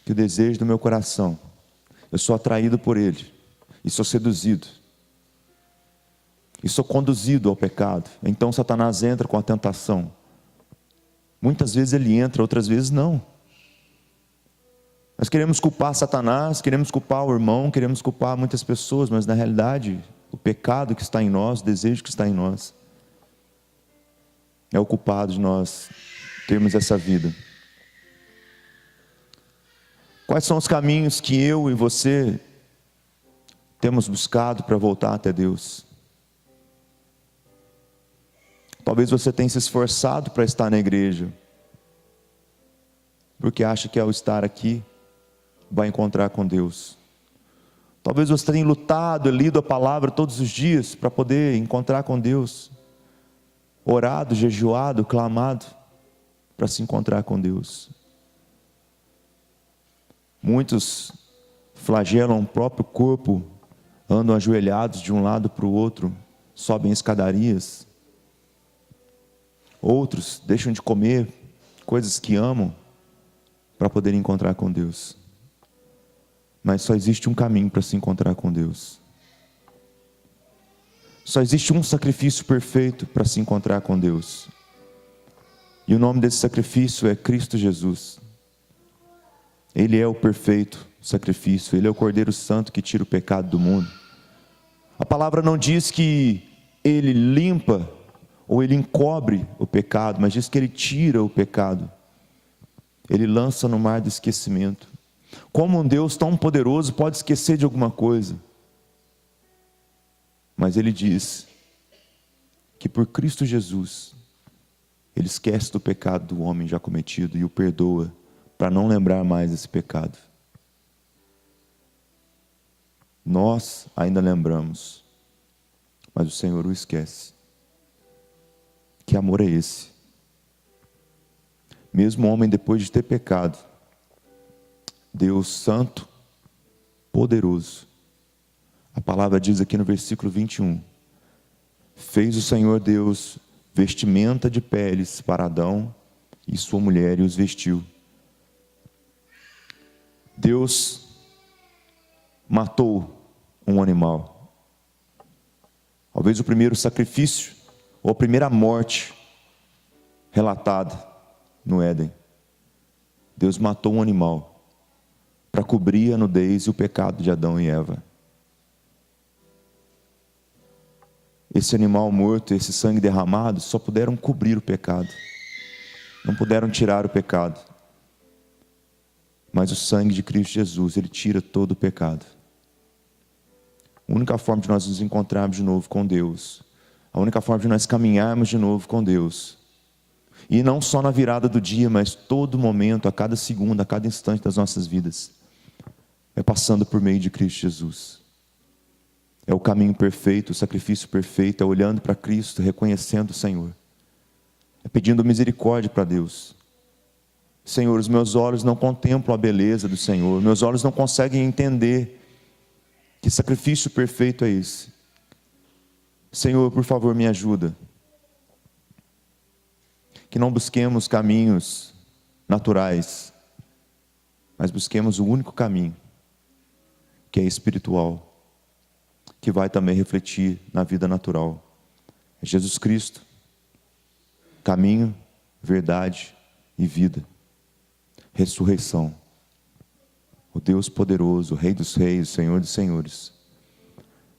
que o desejo do meu coração, eu sou atraído por ele, e sou seduzido, e sou conduzido ao pecado. Então Satanás entra com a tentação. Muitas vezes ele entra, outras vezes não. Nós queremos culpar Satanás, queremos culpar o irmão, queremos culpar muitas pessoas, mas na realidade, o pecado que está em nós, o desejo que está em nós, é o culpado de nós termos essa vida. Quais são os caminhos que eu e você temos buscado para voltar até Deus? Talvez você tenha se esforçado para estar na igreja, porque acha que ao estar aqui, vai encontrar com Deus. Talvez você tenha lutado, lido a palavra todos os dias, para poder encontrar com Deus. Orado, jejuado, clamado, para se encontrar com Deus. Muitos flagelam o próprio corpo, andam ajoelhados de um lado para o outro, sobem escadarias. Outros deixam de comer coisas que amam, para poder encontrar com Deus. Mas só existe um caminho para se encontrar com Deus. Só existe um sacrifício perfeito para se encontrar com Deus. E o nome desse sacrifício é Cristo Jesus. Ele é o perfeito sacrifício. Ele é o Cordeiro Santo que tira o pecado do mundo. A palavra não diz que Ele limpa ou Ele encobre o pecado, mas diz que Ele tira o pecado. Ele lança no mar do esquecimento. Como um Deus tão poderoso pode esquecer de alguma coisa? Mas Ele diz que por Cristo Jesus, Ele esquece do pecado do homem já cometido e o perdoa, para não lembrar mais esse pecado. Nós ainda lembramos, mas o Senhor o esquece. Que amor é esse? Mesmo o homem depois de ter pecado, Deus santo, poderoso, a palavra diz aqui no versículo 21, fez o Senhor Deus vestimenta de peles para Adão e sua mulher e os vestiu. Deus matou um animal. Talvez o primeiro sacrifício, ou a primeira morte relatada no Éden. Deus matou um animal para cobrir a nudez e o pecado de Adão e Eva. Esse animal morto, esse sangue derramado, só puderam cobrir o pecado. Não puderam tirar o pecado. Mas o sangue de Cristo Jesus, Ele tira todo o pecado. A única forma de nós nos encontrarmos de novo com Deus, a única forma de nós caminharmos de novo com Deus, e não só na virada do dia, mas todo momento, a cada segundo, a cada instante das nossas vidas, é passando por meio de Cristo Jesus. É o caminho perfeito, o sacrifício perfeito, é olhando para Cristo, reconhecendo o Senhor, é pedindo misericórdia para Deus. Senhor, os meus olhos não contemplam a beleza do Senhor, meus olhos não conseguem entender que sacrifício perfeito é esse. Senhor, por favor, me ajuda. Que não busquemos caminhos naturais, mas busquemos o único caminho, que é espiritual, que vai também refletir na vida natural. É Jesus Cristo, caminho, verdade e vida. Ressurreição. O Deus poderoso, o Rei dos reis, o Senhor dos senhores.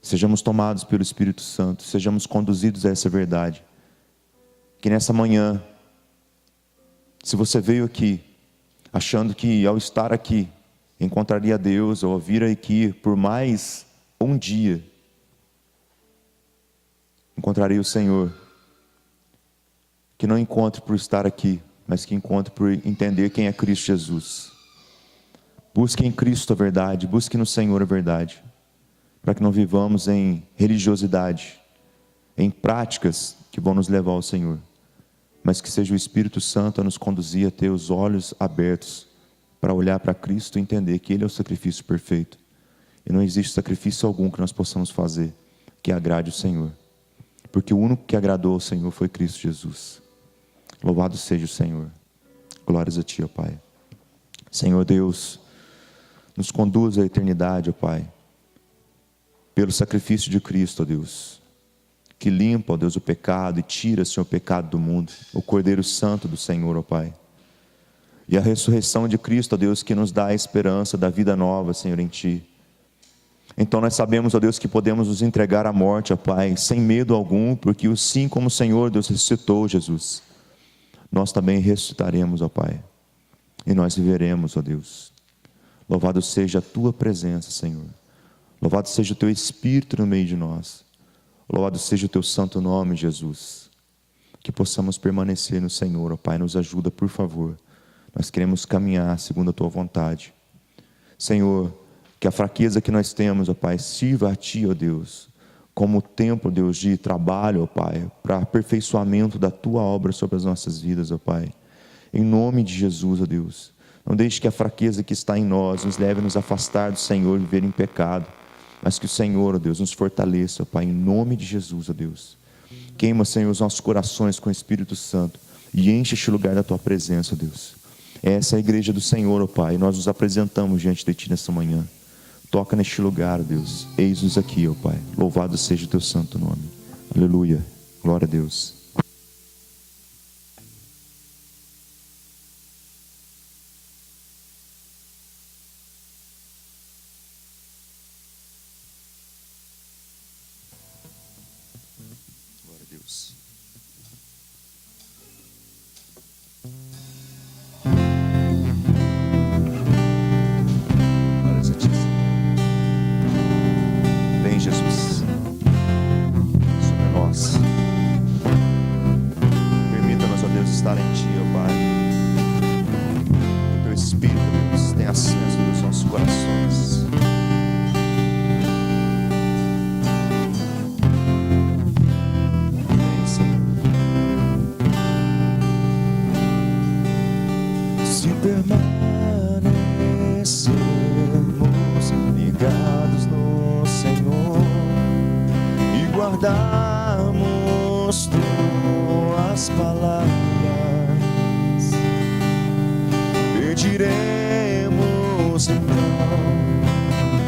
Sejamos tomados pelo Espírito Santo, sejamos conduzidos a essa verdade. Que nessa manhã, se você veio aqui, achando que ao estar aqui, encontraria Deus, ou vir aqui por mais um dia, encontrarei o Senhor. Que não encontre por estar aqui, mas que encontre por entender quem é Cristo Jesus. Busque em Cristo a verdade, busque no Senhor a verdade, para que não vivamos em religiosidade, em práticas que vão nos levar ao Senhor, mas que seja o Espírito Santo a nos conduzir a ter os olhos abertos, para olhar para Cristo e entender que Ele é o sacrifício perfeito, e não existe sacrifício algum que nós possamos fazer, que agrade o Senhor, porque o único que agradou ao Senhor foi Cristo Jesus. Louvado seja o Senhor. Glórias a Ti, ó Pai. Senhor Deus, nos conduz à eternidade, ó Pai, pelo sacrifício de Cristo, ó Deus, que limpa, ó Deus, o pecado e tira, Senhor, o pecado do mundo, o Cordeiro Santo do Senhor, ó Pai. E a ressurreição de Cristo, ó Deus, que nos dá a esperança da vida nova, Senhor, em Ti. Então nós sabemos, ó Deus, que podemos nos entregar à morte, ó Pai, sem medo algum, porque assim como o Senhor, Deus, ressuscitou Jesus, nós também ressuscitaremos, ó Pai, e nós viveremos, ó Deus. Louvado seja a Tua presença, Senhor. Louvado seja o Teu Espírito no meio de nós. Louvado seja o Teu santo nome, Jesus. Que possamos permanecer no Senhor, ó Pai, nos ajuda, por favor. Nós queremos caminhar segundo a Tua vontade. Senhor, que a fraqueza que nós temos, ó Pai, sirva a Ti, ó Deus, como tempo, Deus, de trabalho, ó Pai, para aperfeiçoamento da Tua obra sobre as nossas vidas, ó Pai. Em nome de Jesus, ó Deus. Não deixe que a fraqueza que está em nós nos leve a nos afastar do Senhor e viver em pecado, mas que o Senhor, ó Deus, nos fortaleça, ó Pai, em nome de Jesus, ó Deus. Queima, Senhor, os nossos corações com o Espírito Santo e enche este lugar da Tua presença, ó Deus. Essa é a igreja do Senhor, ó Pai, e nós nos apresentamos diante de Ti nessa manhã. Toca neste lugar, ó Deus. Eis-nos aqui, ó Pai. Louvado seja o Teu santo nome. Aleluia. Glória a Deus. Glória a Deus. Glória a Ti. Vem, Jesus, sobre nós. Permita-nos, ó Deus, estar em Ti, ó Pai. Que o Teu Espírito, Deus, tenha acesso dos nossos corações. Vem, Senhor. Se permanecermos ligados no Senhor e guardarmos Tuas palavras, pediremos então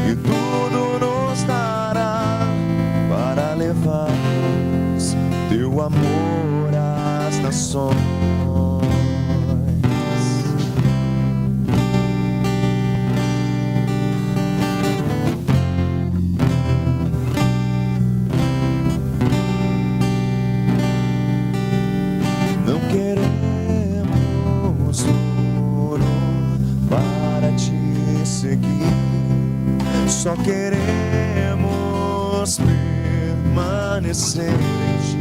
e tudo nos dará para levarmos Teu amor às nações. Não queremos ouro para Te seguir, só queremos permanecer em Ti.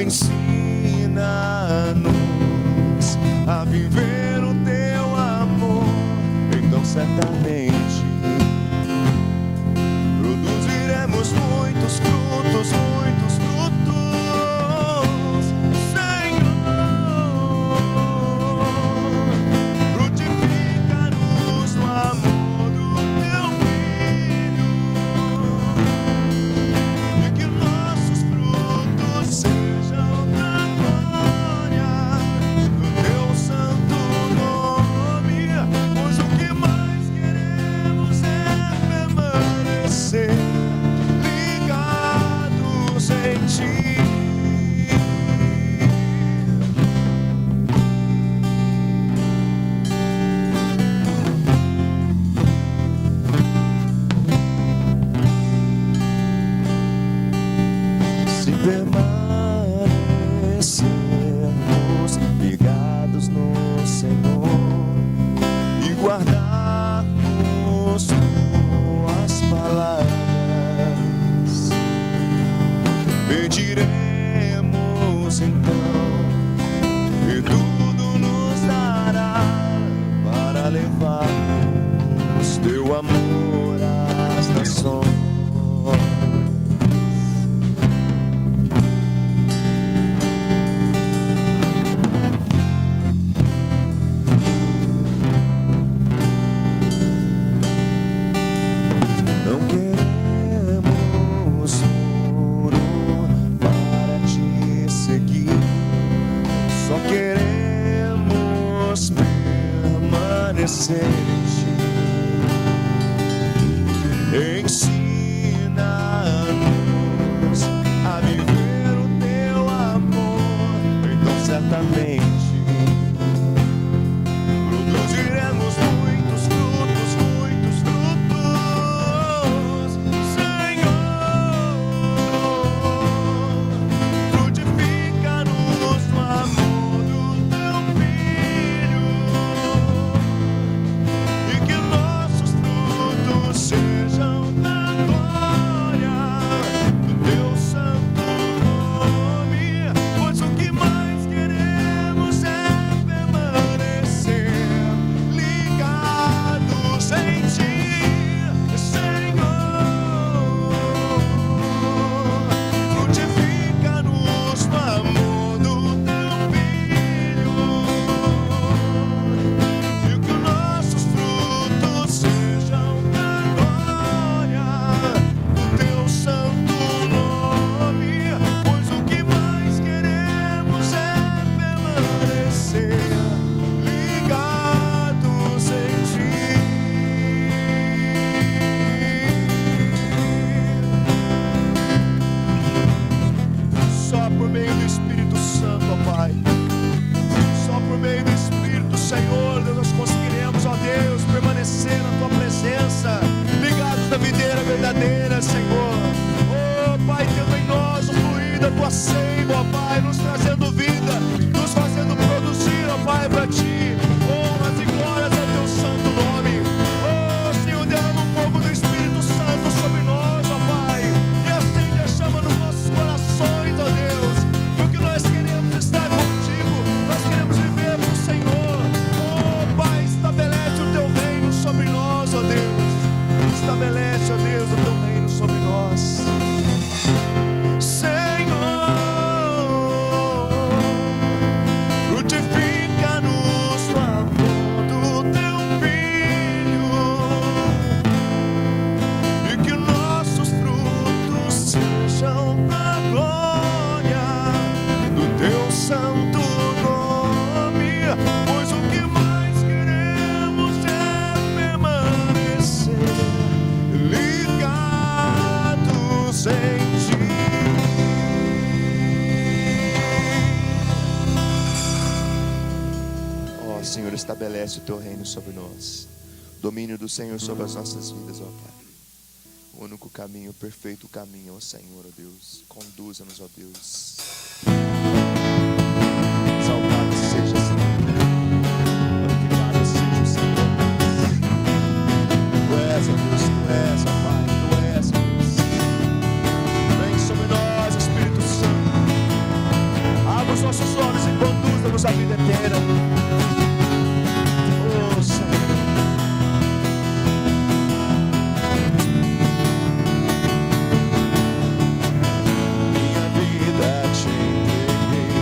Ensina-nos a viver o Teu amor, então certamente produziremos muitos frutos, muitos frutos, Senhor. Frutifica-nos no amor do Teu Filho, e que nossos frutos sejam da glória do Teu santo nome, pois o que mais queremos é permanecer ligados em Ti. Se permanecermos ligados no Senhor e guardarmos Tuas palavras, pediremos então e tudo nos dará para levarmos Teu amor às nações. permanecer em ti. Ensina-nos a viver o teu amor, então certamente produziremos muitos frutos, Senhor. Frutifica-nos no amor do teu Filho, e que nossos frutos sejam da glória do teu santo nome, pois o que mais queremos é permanecer ligados em ti, Senhor. Frutifica-nos no amor do teu Filho, e que os nossos frutos sejam da glória do teu santo nome, pois o que mais queremos é permanecer ligados em ti. Só por meio do Espírito Santo, ó Pai, só por meio do Espírito, Senhor, nós conseguiremos, ó Deus, permanecer na tua presença, ligados na videira verdadeira, Senhor. Ó Pai, tendo em nós o fluir da tua seiva, ó Pai, nos trazendo vida, nos fazendo produzir, ó Pai, para ti honras e glórias ao teu santo nome. Ó Senhor, derrama o fogo do Espírito Santo sobre nós, ó Pai, e acende a chama nos nossos corações, ó Deus, porque nós queremos estar contigo, nós queremos viver com o Senhor. Ó Pai, estabelece o teu reino sobre nós, ó Deus, estabelece, ó Deus, o teu reino sobre nós, Senhor. Frutifica-nos no amor do teu Filho, e que nossos frutos sejam da glória do teu santo nome, pois o que mais queremos é permanecer ligados em ti. Ó Senhor, estabelece o teu reino sobre nós, domínio do Senhor sobre as nossas vidas, ó Pai. O único caminho, o perfeito caminho, ó Senhor, ó Deus. Conduza-nos, ó Deus. Exaltado seja, Senhor. Glorificado seja o Senhor. Tu és, ó Deus, tu és, ó Pai, tu és, ó Deus. Vem sobre nós, Espírito Santo. Abra os nossos olhos e conduza-nos à vida eterna. Oh, Senhor. Minha vida te entreguei,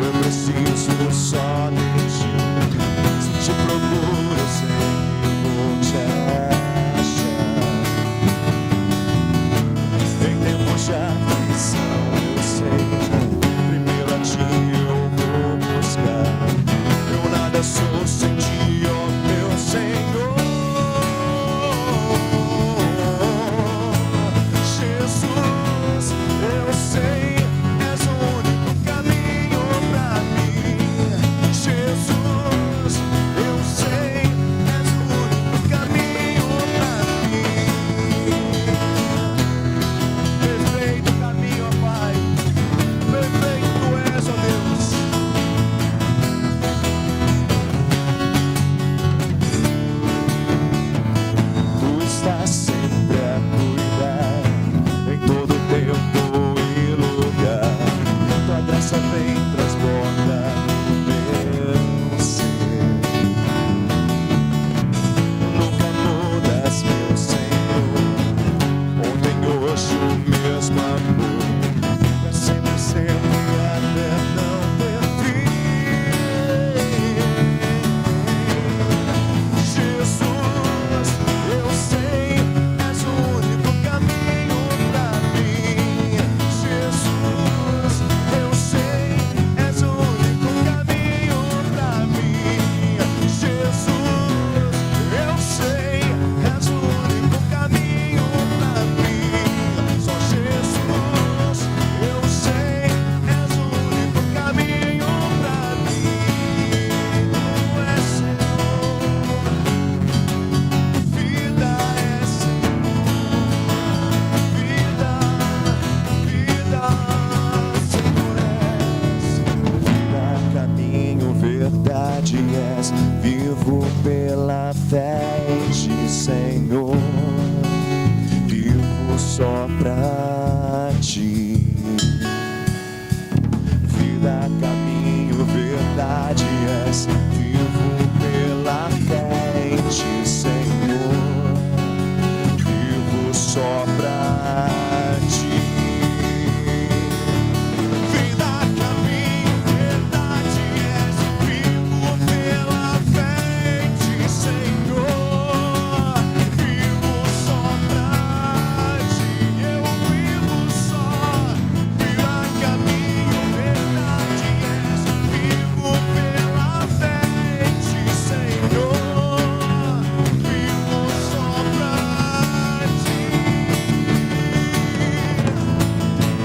eu preciso só de ti. Se te procuro, eu sei que vou te achar. Em tempos de aflição, eu sei, primeiro a ti eu vou buscar. Eu nada sou sem ti, ó meu Senhor. Jesus, eu sei, és o único caminho pra mim. Jesus, eu sei, és o único caminho pra mim. Perfeito caminho, ó Pai, perfeito tu és, ó Deus. és. Vivo pela fé em ti, Senhor. Vivo só pra ti. Vida, caminho, verdade és. Vivo pela fé em ti, Senhor. Vivo só pra ti.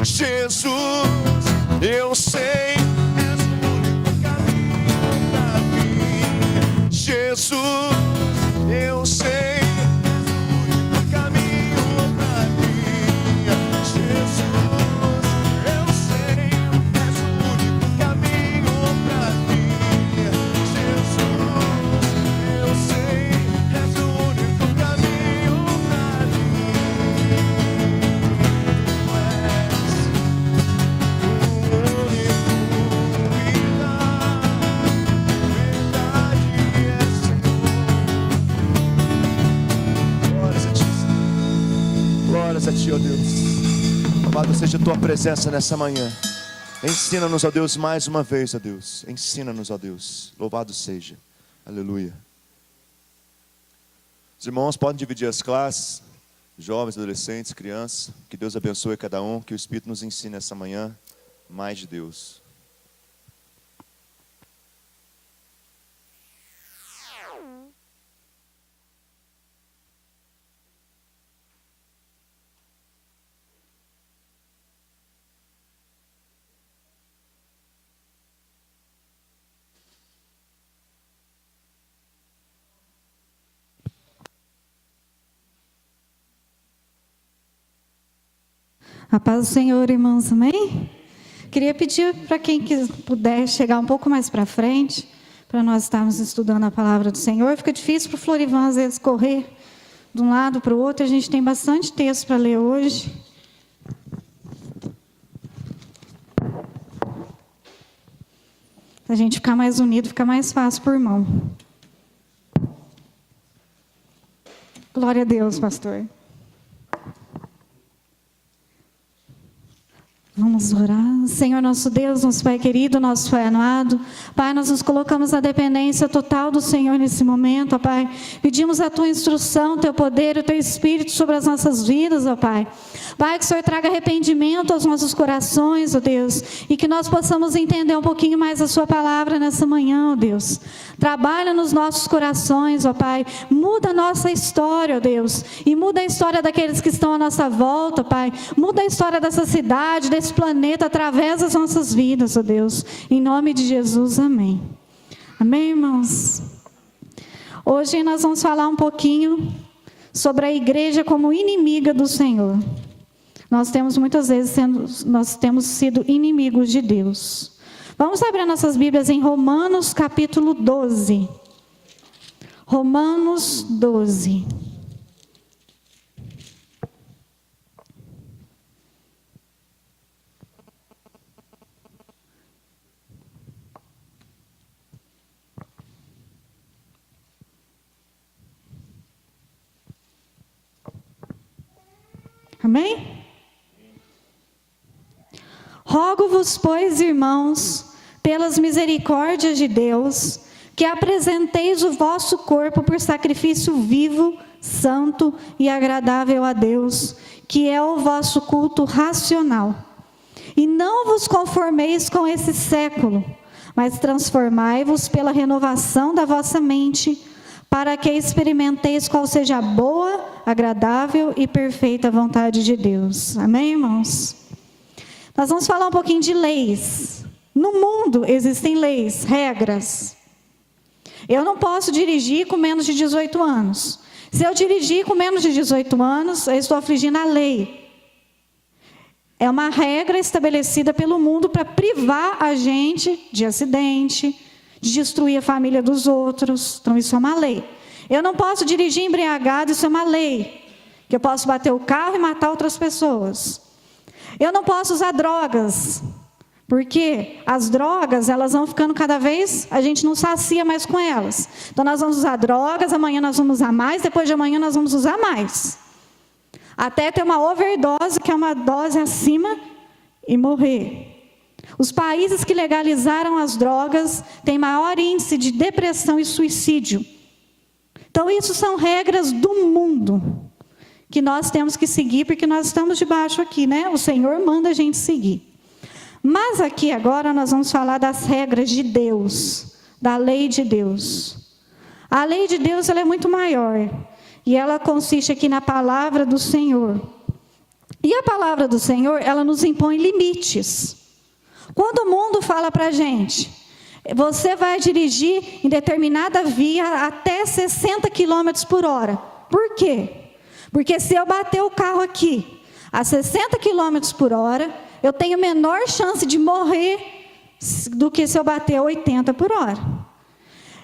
Jesus, eu sei, és o único caminho pra mim. Jesus, eu sei, és o único caminho pra mim. Jesus, eu sei, és o único caminho pra mim. Jesus, eu sei, és o único caminho pra mim. Glórias a ti, ó Deus. Louvado seja a tua presença nessa manhã. Ensina-nos, ó Deus, mais uma vez, ó Deus. Ensina-nos, ó Deus. Louvado seja. Aleluia. Os irmãos podem dividir as classes, jovens, adolescentes, crianças. Que Deus abençoe cada um. Que o Espírito nos ensine essa manhã mais de Deus. A paz do Senhor, irmãos, amém? Queria pedir para quem puder chegar um pouco mais para frente, para nós estarmos estudando a palavra do Senhor. Fica difícil para o Florivan, às vezes, correr de um lado para o outro. A gente tem bastante texto para ler hoje. Para a gente ficar mais unido, fica mais fácil por irmão. Glória a Deus, pastor. Vamos orar. Senhor nosso Deus, nosso Pai querido, nosso Pai amado. Pai, nós nos colocamos na dependência total do Senhor nesse momento, ó Pai. Pedimos a Tua instrução, Teu poder, o Teu Espírito sobre as nossas vidas, ó Pai. Pai, que o Senhor traga arrependimento aos nossos corações, ó Deus. E que nós possamos entender um pouquinho mais a Sua palavra nessa manhã, ó Deus. Trabalha nos nossos corações, ó Pai. Muda a nossa história, ó Deus. E muda a história daqueles que estão à nossa volta, Pai. Muda a história dessa cidade, desse planeta, através das nossas vidas, ó Deus. Em nome de Jesus, amém. Amém, irmãos? Hoje nós vamos falar um pouquinho sobre a igreja como inimiga do Senhor. Nós temos muitas vezes sido inimigos de Deus. Vamos abrir nossas Bíblias em Romanos capítulo 12. Romanos 12. Amém? Rogo-vos, pois, irmãos, pelas misericórdias de Deus, que apresenteis o vosso corpo por sacrifício vivo, santo e agradável a Deus, que é o vosso culto racional. E não vos conformeis com esse século, mas transformai-vos pela renovação da vossa mente, para que experimenteis qual seja a boa, agradável e perfeita vontade de Deus. Amém, irmãos? Nós vamos falar um pouquinho de leis. No mundo existem leis, regras. Eu não posso dirigir com menos de 18 anos. Se eu dirigir com menos de 18 anos, eu estou infringindo a lei. É uma regra estabelecida pelo mundo para privar a gente de acidente, de destruir a família dos outros. Então isso é uma lei. Eu não posso dirigir embriagado, isso é uma lei. Que eu posso bater o carro e matar outras pessoas. Eu não posso usar drogas, porque as drogas, elas vão ficando cada vez, a gente não sacia mais com elas. Então nós vamos usar drogas, amanhã nós vamos usar mais, depois de amanhã nós vamos usar mais. Até ter uma overdose, que é uma dose acima, e morrer. Os países que legalizaram as drogas têm maior índice de depressão e suicídio. Então isso são regras do mundo, que nós temos que seguir, porque nós estamos debaixo aqui, né? O Senhor manda a gente seguir. Mas aqui agora nós vamos falar das regras de Deus, da lei de Deus. A lei de Deus, ela é muito maior, e ela consiste aqui na palavra do Senhor. E a palavra do Senhor, ela nos impõe limites. Quando o mundo fala para a gente, você vai dirigir em determinada via até 60 km por hora. Por quê? Porque se eu bater o carro aqui a 60 km por hora, eu tenho menor chance de morrer do que se eu bater a 80 por hora.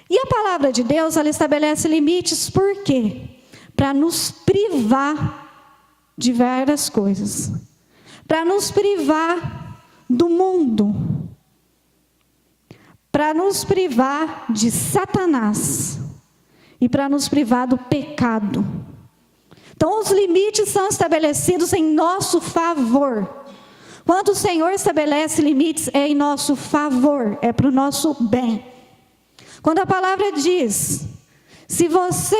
E a palavra de Deus, ela estabelece limites, por quê? Para nos privar de várias coisas. Para nos privar do mundo. Para nos privar de Satanás. E para nos privar do pecado. Então, os limites são estabelecidos em nosso favor. Quando o Senhor estabelece limites, é em nosso favor, é para o nosso bem. Quando a palavra diz, se você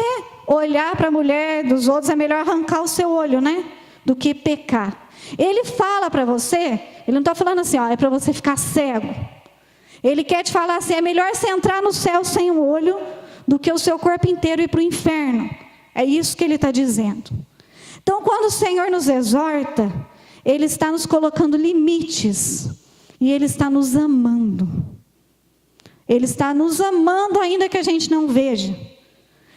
olhar para a mulher dos outros, é melhor arrancar o seu olho, né? Do que pecar. Ele fala para você, ele não está falando assim, ó, é para você ficar cego. Ele quer te falar assim, é melhor você entrar no céu sem um olho, do que o seu corpo inteiro ir para o inferno. É isso que ele está dizendo. Então, quando o Senhor nos exorta, Ele está nos colocando limites. E Ele está nos amando. Ele está nos amando ainda que a gente não veja.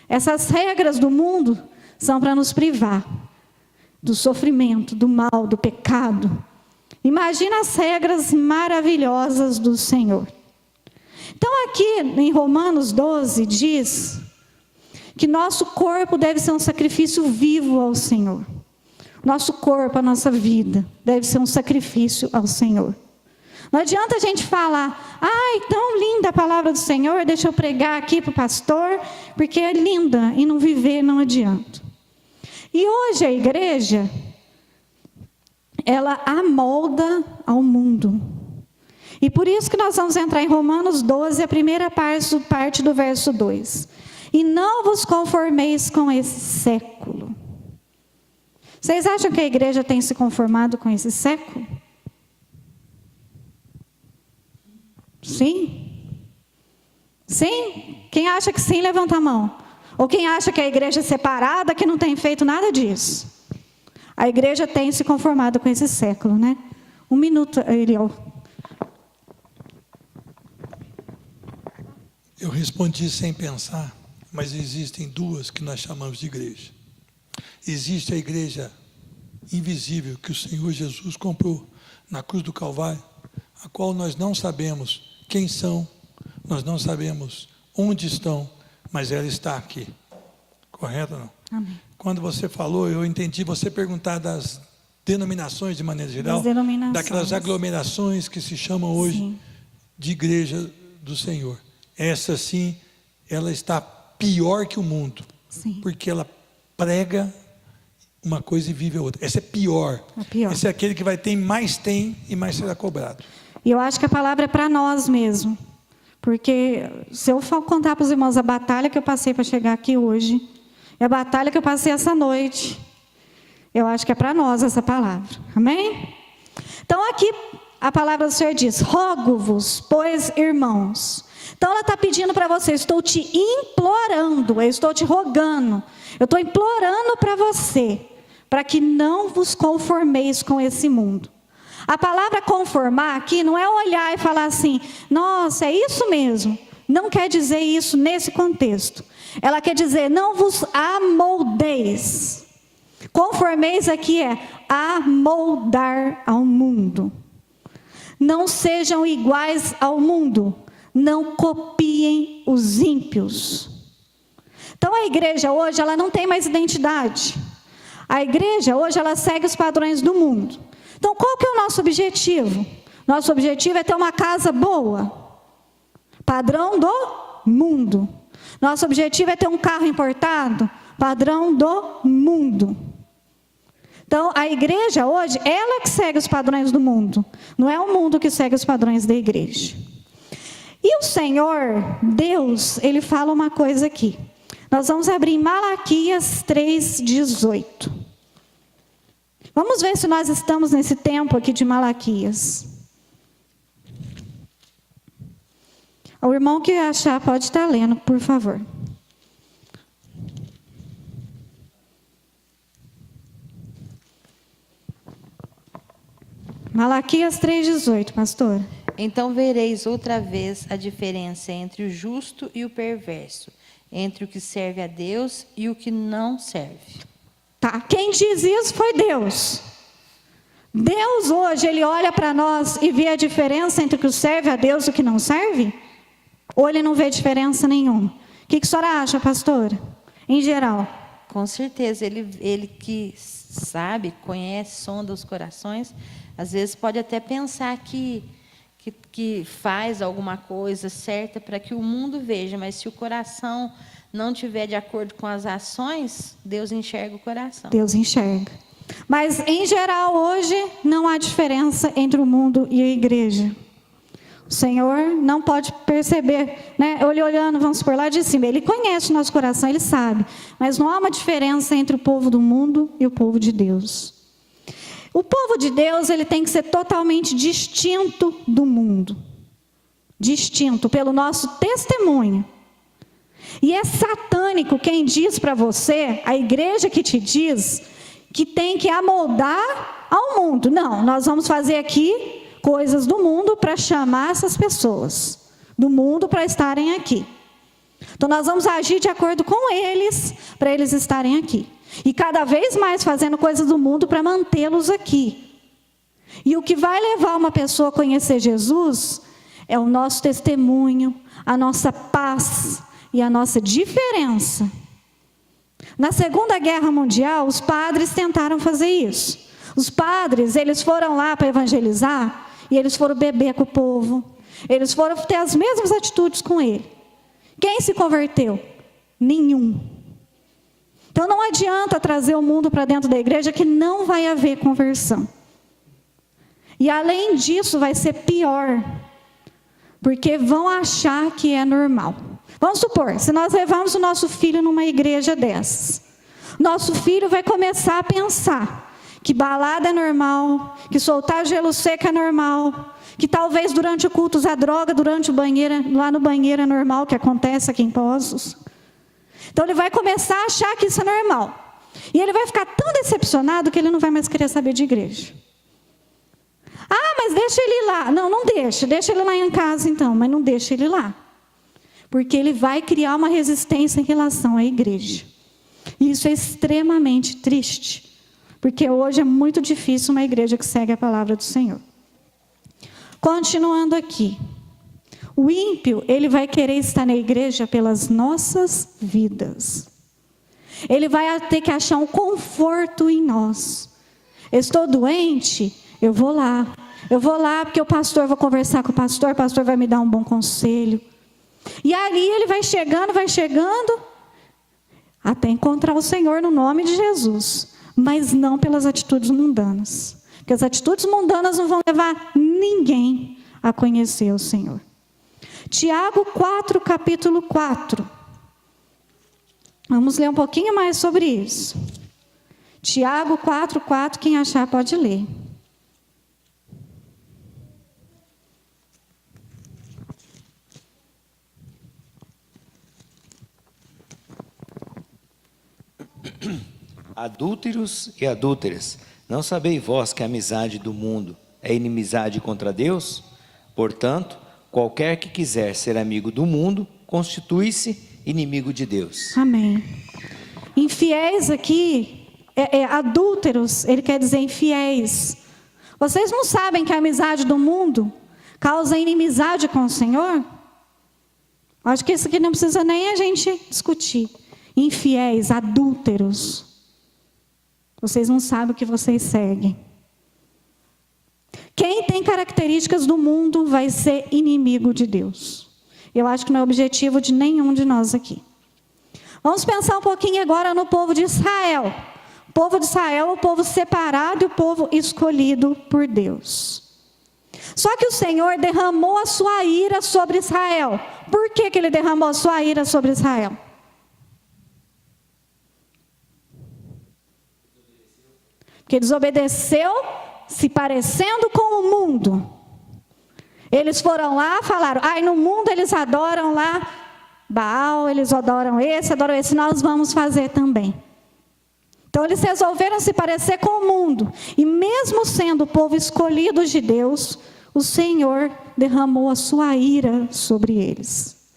Essas regras do mundo são para nos privar do sofrimento, do mal, do pecado. Imagina as regras maravilhosas do Senhor. Então aqui em Romanos 12 diz que nosso corpo deve ser um sacrifício vivo ao Senhor. Nosso corpo, a nossa vida, deve ser um sacrifício ao Senhor. Não adianta a gente falar, ai, tão linda a palavra do Senhor, deixa eu pregar aqui para o pastor, porque é linda, e não viver não adianta. E hoje a igreja, ela amolda ao mundo. E por isso que nós vamos entrar em Romanos 12, a primeira parte do verso 2. E não vos conformeis com esse século. Vocês acham que a igreja tem se conformado com esse século? Sim? Sim? Quem acha que sim, levanta a mão. Ou quem acha que a igreja é separada, que não tem feito nada disso? A igreja tem se conformado com esse século, né? Um minuto, Eliel. Eu respondi sem pensar, mas existem duas que nós chamamos de igreja. Existe a igreja invisível que o Senhor Jesus comprou na cruz do Calvário, a qual nós não sabemos quem são, nós não sabemos onde estão, mas ela está aqui. Correto ou não? Amém. Quando você falou, eu entendi você perguntar das denominações de maneira geral, daquelas aglomerações que se chamam hoje sim, de igreja do Senhor. Essa sim, ela está pior que o mundo, sim, porque ela prega uma coisa e vive a outra. Essa é pior. Esse é aquele que vai ter mais tem e mais será cobrado. E eu acho que a palavra é para nós mesmo. Porque se eu for contar para os irmãos a batalha que eu passei para chegar aqui hoje, e a batalha que eu passei essa noite, eu acho que é para nós essa palavra. Amém? Então aqui a palavra do Senhor diz, rogo-vos, pois irmãos. Então ela está pedindo para você, estou te implorando, eu estou te rogando, eu estou implorando para você, para que não vos conformeis com esse mundo. A palavra conformar aqui não é olhar e falar assim, nossa, é isso mesmo. Não quer dizer isso nesse contexto. Ela quer dizer, não vos amoldeis. Conformeis aqui é amoldar ao mundo. Não sejam iguais ao mundo. não copiem os ímpios. Então a igreja hoje, ela não tem mais identidade. A igreja hoje, ela segue os padrões do mundo. Então qual que é o nosso objetivo? Nosso objetivo é ter uma casa boa, padrão do mundo. Nosso objetivo é ter um carro importado, padrão do mundo. Então, a igreja hoje, ela que segue os padrões do mundo. Não é o mundo que segue os padrões da igreja. E o Senhor, Deus, Ele fala uma coisa aqui. Nós vamos abrir Malaquias 3:18. Vamos ver se nós estamos nesse tempo aqui de Malaquias. O irmão que achar pode estar lendo, por favor. Malaquias 3:18, pastor. Então vereis outra vez a diferença entre o justo e o perverso, entre o que serve a Deus e o que não serve. Tá, quem diz isso foi Deus. Deus hoje, Ele olha para nós e vê a diferença entre o que serve a Deus e o que não serve? Ou Ele não vê diferença nenhuma? O que a senhora acha, pastora? Em geral. Com certeza, ele que sabe, conhece, sonda os corações, às vezes pode até pensar que faz alguma coisa certa para que o mundo veja, mas se o coração não estiver de acordo com as ações, Deus enxerga o coração. Deus enxerga. Mas, em geral, hoje, não há diferença entre o mundo e a igreja. O Senhor não pode perceber, né? Ele olhando, vamos supor, lá de cima, Ele conhece o nosso coração, Ele sabe. Mas não há uma diferença entre o povo do mundo e o povo de Deus. O povo de Deus, ele tem que ser totalmente distinto do mundo. Distinto pelo nosso testemunho. E é satânico quem diz para você, a igreja que te diz, que tem que amoldar ao mundo. Não, nós vamos fazer aqui coisas do mundo para chamar essas pessoas do mundo para estarem aqui. Então nós vamos agir de acordo com eles, para eles estarem aqui. E cada vez mais fazendo coisas do mundo para mantê-los aqui. E o que vai levar uma pessoa a conhecer Jesus é o nosso testemunho, a nossa paz e a nossa diferença. Na Segunda Guerra Mundial, os padres tentaram fazer isso. Os padres, eles foram lá para evangelizar e eles foram beber com o povo. Eles foram ter as mesmas atitudes com ele. Quem se converteu? Nenhum. Então não adianta trazer o mundo para dentro da igreja que não vai haver conversão. E além disso vai ser pior. Porque vão achar que é normal. Vamos supor, se nós levarmos o nosso filho numa igreja dessas, nosso filho vai começar a pensar que balada é normal, que soltar gelo seco é normal, que talvez durante o culto usar droga durante o banheiro, lá no banheiro é normal, que acontece aqui em Poços. Então ele vai começar a achar que isso é normal. E ele vai ficar tão decepcionado que ele não vai mais querer saber de igreja. Ah, mas deixa ele ir lá. Não, não deixa. Deixa ele lá em casa então, mas não deixa ele lá. Porque ele vai criar uma resistência em relação à igreja. E isso é extremamente triste. Porque hoje é muito difícil uma igreja que segue a palavra do Senhor. Continuando aqui. O ímpio, ele vai querer estar na igreja pelas nossas vidas. Ele vai ter que achar um conforto em nós. Estou doente, eu vou lá. Eu vou lá porque o pastor, vou conversar com o pastor vai me dar um bom conselho. E ali ele vai chegando, até encontrar o Senhor no nome de Jesus. Mas não pelas atitudes mundanas. Porque as atitudes mundanas não vão levar ninguém a conhecer o Senhor. Tiago 4, capítulo 4. Vamos ler um pouquinho mais sobre isso. Tiago 4, 4, quem achar pode ler. Adúlteros e adúlteras, não sabeis vós que a amizade do mundo é inimizade contra Deus? Portanto, qualquer que quiser ser amigo do mundo, constitui-se inimigo de Deus. Amém. Infiéis aqui, adúlteros, ele quer dizer infiéis. Vocês não sabem que a amizade do mundo causa inimizade com o Senhor? Acho que isso aqui não precisa nem a gente discutir. Infiéis, adúlteros. Vocês não sabem o que vocês seguem. Quem tem características do mundo vai ser inimigo de Deus. Eu acho que não é objetivo de nenhum de nós aqui. Vamos pensar um pouquinho agora no povo de Israel. O povo de Israel é o povo separado e o povo escolhido por Deus. Só que o Senhor derramou a sua ira sobre Israel. Por que Ele derramou a sua ira sobre Israel? Porque desobedeceu, se parecendo com o mundo. Eles foram lá, falaram, no mundo eles adoram lá Baal, eles adoram esse, nós vamos fazer também. Então eles resolveram se parecer com o mundo. E mesmo sendo o povo escolhido de Deus, o Senhor derramou a sua ira sobre eles.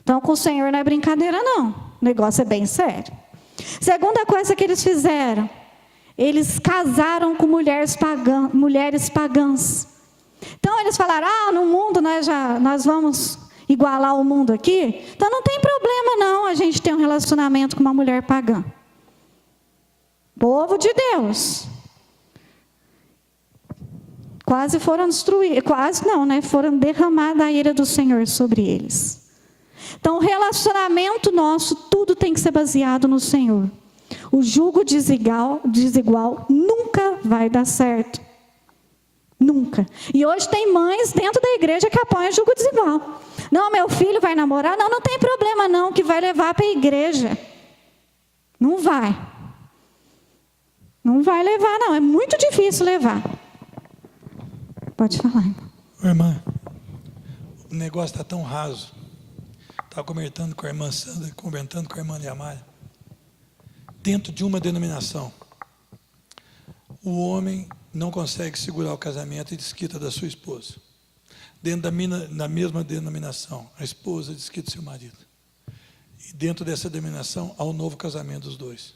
Então com o Senhor não é brincadeira não, o negócio é bem sério. Segunda coisa que eles fizeram, eles casaram com mulheres pagãs. Então eles falaram, no mundo nós vamos igualar o mundo aqui, então não tem problema não a gente ter um relacionamento com uma mulher pagã. Povo de Deus. Quase foram destruídos, foram derramada a ira do Senhor sobre eles. Então o relacionamento nosso, tudo tem que ser baseado no Senhor. O jugo desigual nunca vai dar certo. Nunca. E hoje tem mães dentro da igreja que apoiam o jugo desigual. Não, meu filho vai namorar? Não tem problema não, que vai levar para a igreja. Não vai. Não vai levar não, é muito difícil levar. Pode falar, irmão. Irmã, o negócio está tão raso. Estava comentando com a irmã Sandra, comentando com a irmã Liamara. Dentro de uma denominação, o homem não consegue segurar o casamento e desquita da sua esposa. Dentro da mesma denominação, a esposa desquita do seu marido. E dentro dessa denominação, há um novo casamento dos dois.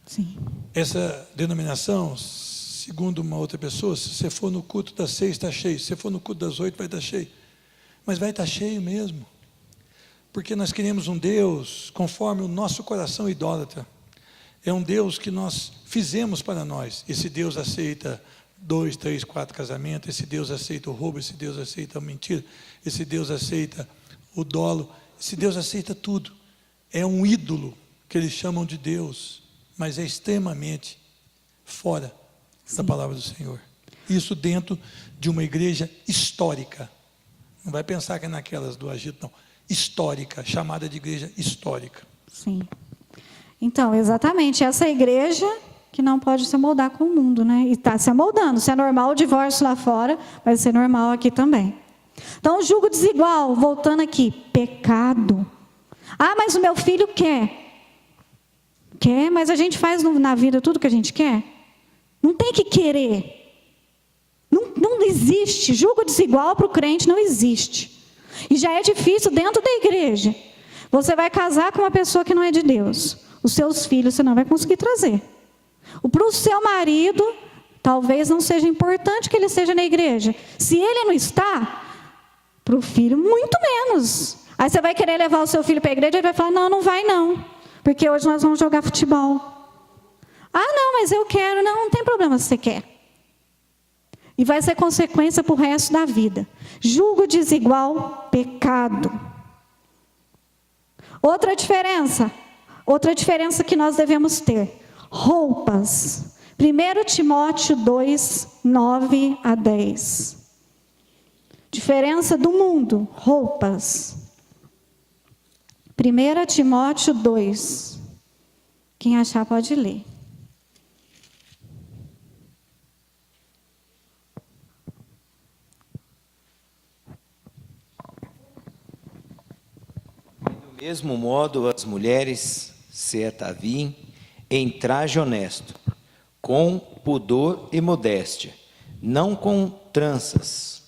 Sim. Essa denominação, segundo uma outra pessoa, se você for no culto das 6, está cheio. Se você for no culto das 8, vai estar cheio. Mas vai estar cheio mesmo. Porque nós queremos um Deus conforme o nosso coração idólatra. É um Deus que nós fizemos para nós. Esse Deus aceita 2, 3, 4 casamentos. Esse Deus aceita o roubo. Esse Deus aceita a mentira. Esse Deus aceita o dolo. Esse Deus aceita tudo. É um ídolo que eles chamam de Deus, mas é extremamente fora da palavra do Senhor. Isso dentro de uma igreja histórica. Não vai pensar que é naquelas do agito, não. Histórica, chamada de igreja histórica. Sim. Então, exatamente, essa igreja que não pode se moldar com o mundo, né? E está se amoldando. Se é normal o divórcio lá fora, vai ser normal aqui também. Então, o jugo desigual, voltando aqui, pecado. Mas o meu filho quer. Quer, mas a gente faz na vida tudo que a gente quer. Não tem que querer. Não existe. Jugo desigual para o crente não existe. E já é difícil dentro da igreja. Você vai casar com uma pessoa que não é de Deus. Os seus filhos você não vai conseguir trazer. Para o seu marido, talvez não seja importante que ele esteja na igreja. Se ele não está, para o filho, muito menos. Aí você vai querer levar o seu filho para a igreja, ele vai falar, não vai não. Porque hoje nós vamos jogar futebol. Não, mas eu quero. Não tem problema se você quer. E vai ser consequência para o resto da vida. Jugo desigual, pecado. Outra diferença que nós devemos ter. Roupas. 1 Timóteo 2, 9 a 10. Diferença do mundo. Roupas. 1 Timóteo 2. Quem achar pode ler. Do mesmo modo, as mulheres se ataviem em traje honesto, com pudor e modéstia, não com tranças,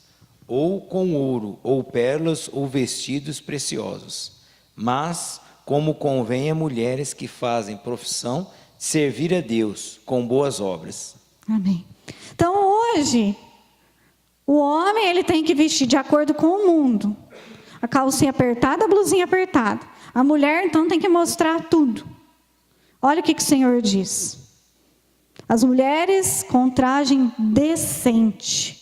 ou com ouro, ou pérolas, ou vestidos preciosos, mas como convém a mulheres que fazem profissão de servir a Deus com boas obras. Amém. Então hoje, o homem ele tem que vestir de acordo com o mundo. A calcinha apertada, a blusinha apertada. A mulher, então, tem que mostrar tudo. Olha o que o Senhor diz. As mulheres com traje decente.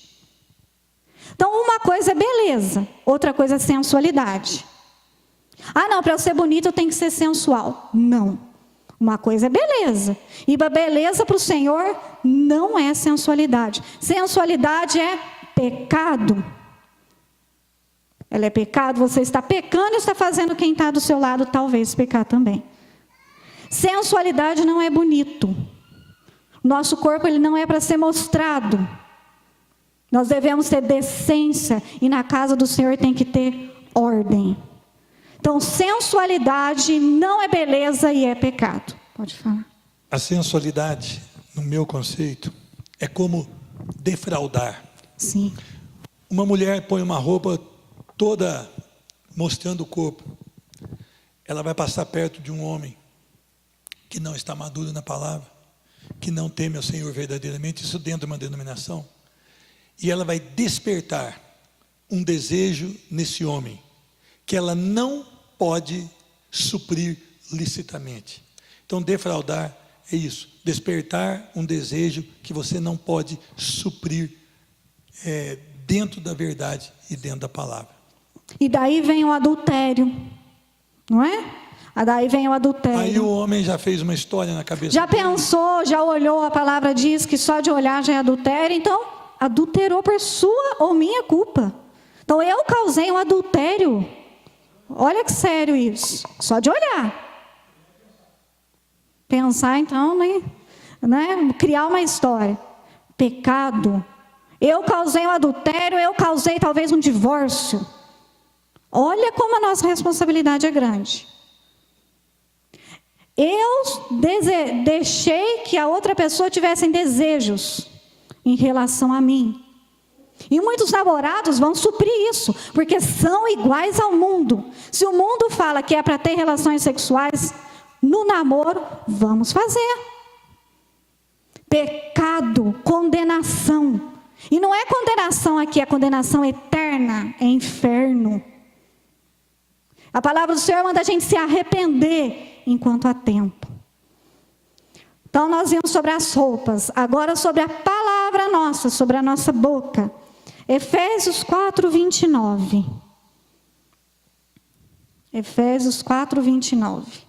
Então, uma coisa é beleza, outra coisa é sensualidade. Ah, não, para eu ser bonita eu tenho que ser sensual. Não. Uma coisa é beleza. E a beleza para o Senhor não é sensualidade. Sensualidade é pecado. Ela é pecado, você está pecando e está fazendo quem está do seu lado talvez pecar também. Sensualidade não é bonito. Nosso corpo ele não é para ser mostrado. Nós devemos ter decência e na casa do Senhor tem que ter ordem. Então, sensualidade não é beleza e é pecado. Pode falar. A sensualidade, no meu conceito, é como defraudar. Sim. Uma mulher põe uma roupa toda mostrando o corpo. Ela vai passar perto de um homem que não está maduro na palavra, que não teme ao Senhor verdadeiramente, isso dentro de uma denominação. E ela vai despertar um desejo nesse homem, que ela não pode suprir licitamente. Então, defraudar é isso, despertar um desejo que você não pode suprir dentro da verdade e dentro da palavra. E daí vem o adultério, não é? Daí vem o adultério. Aí o homem já fez uma história na cabeça já dele. Pensou, já olhou, a palavra diz que só de olhar já é adultério, então adulterou por sua ou minha culpa. Então eu causei um adultério. Olha que sério isso, só de olhar. Pensar então, né? Criar uma história. Pecado. Eu causei um adultério, eu causei talvez um divórcio. Olha como a nossa responsabilidade é grande. Eu deixei que a outra pessoa tivesse desejos em relação a mim. E muitos namorados vão suprir isso, porque são iguais ao mundo. Se o mundo fala que é para ter relações sexuais no namoro, vamos fazer. Pecado, condenação. E não é condenação aqui, é condenação eterna, é inferno. A palavra do Senhor manda a gente se arrepender enquanto há tempo. Então nós vimos sobre as roupas, agora sobre a palavra nossa, sobre a nossa boca. Efésios 4:29. Efésios 4:29.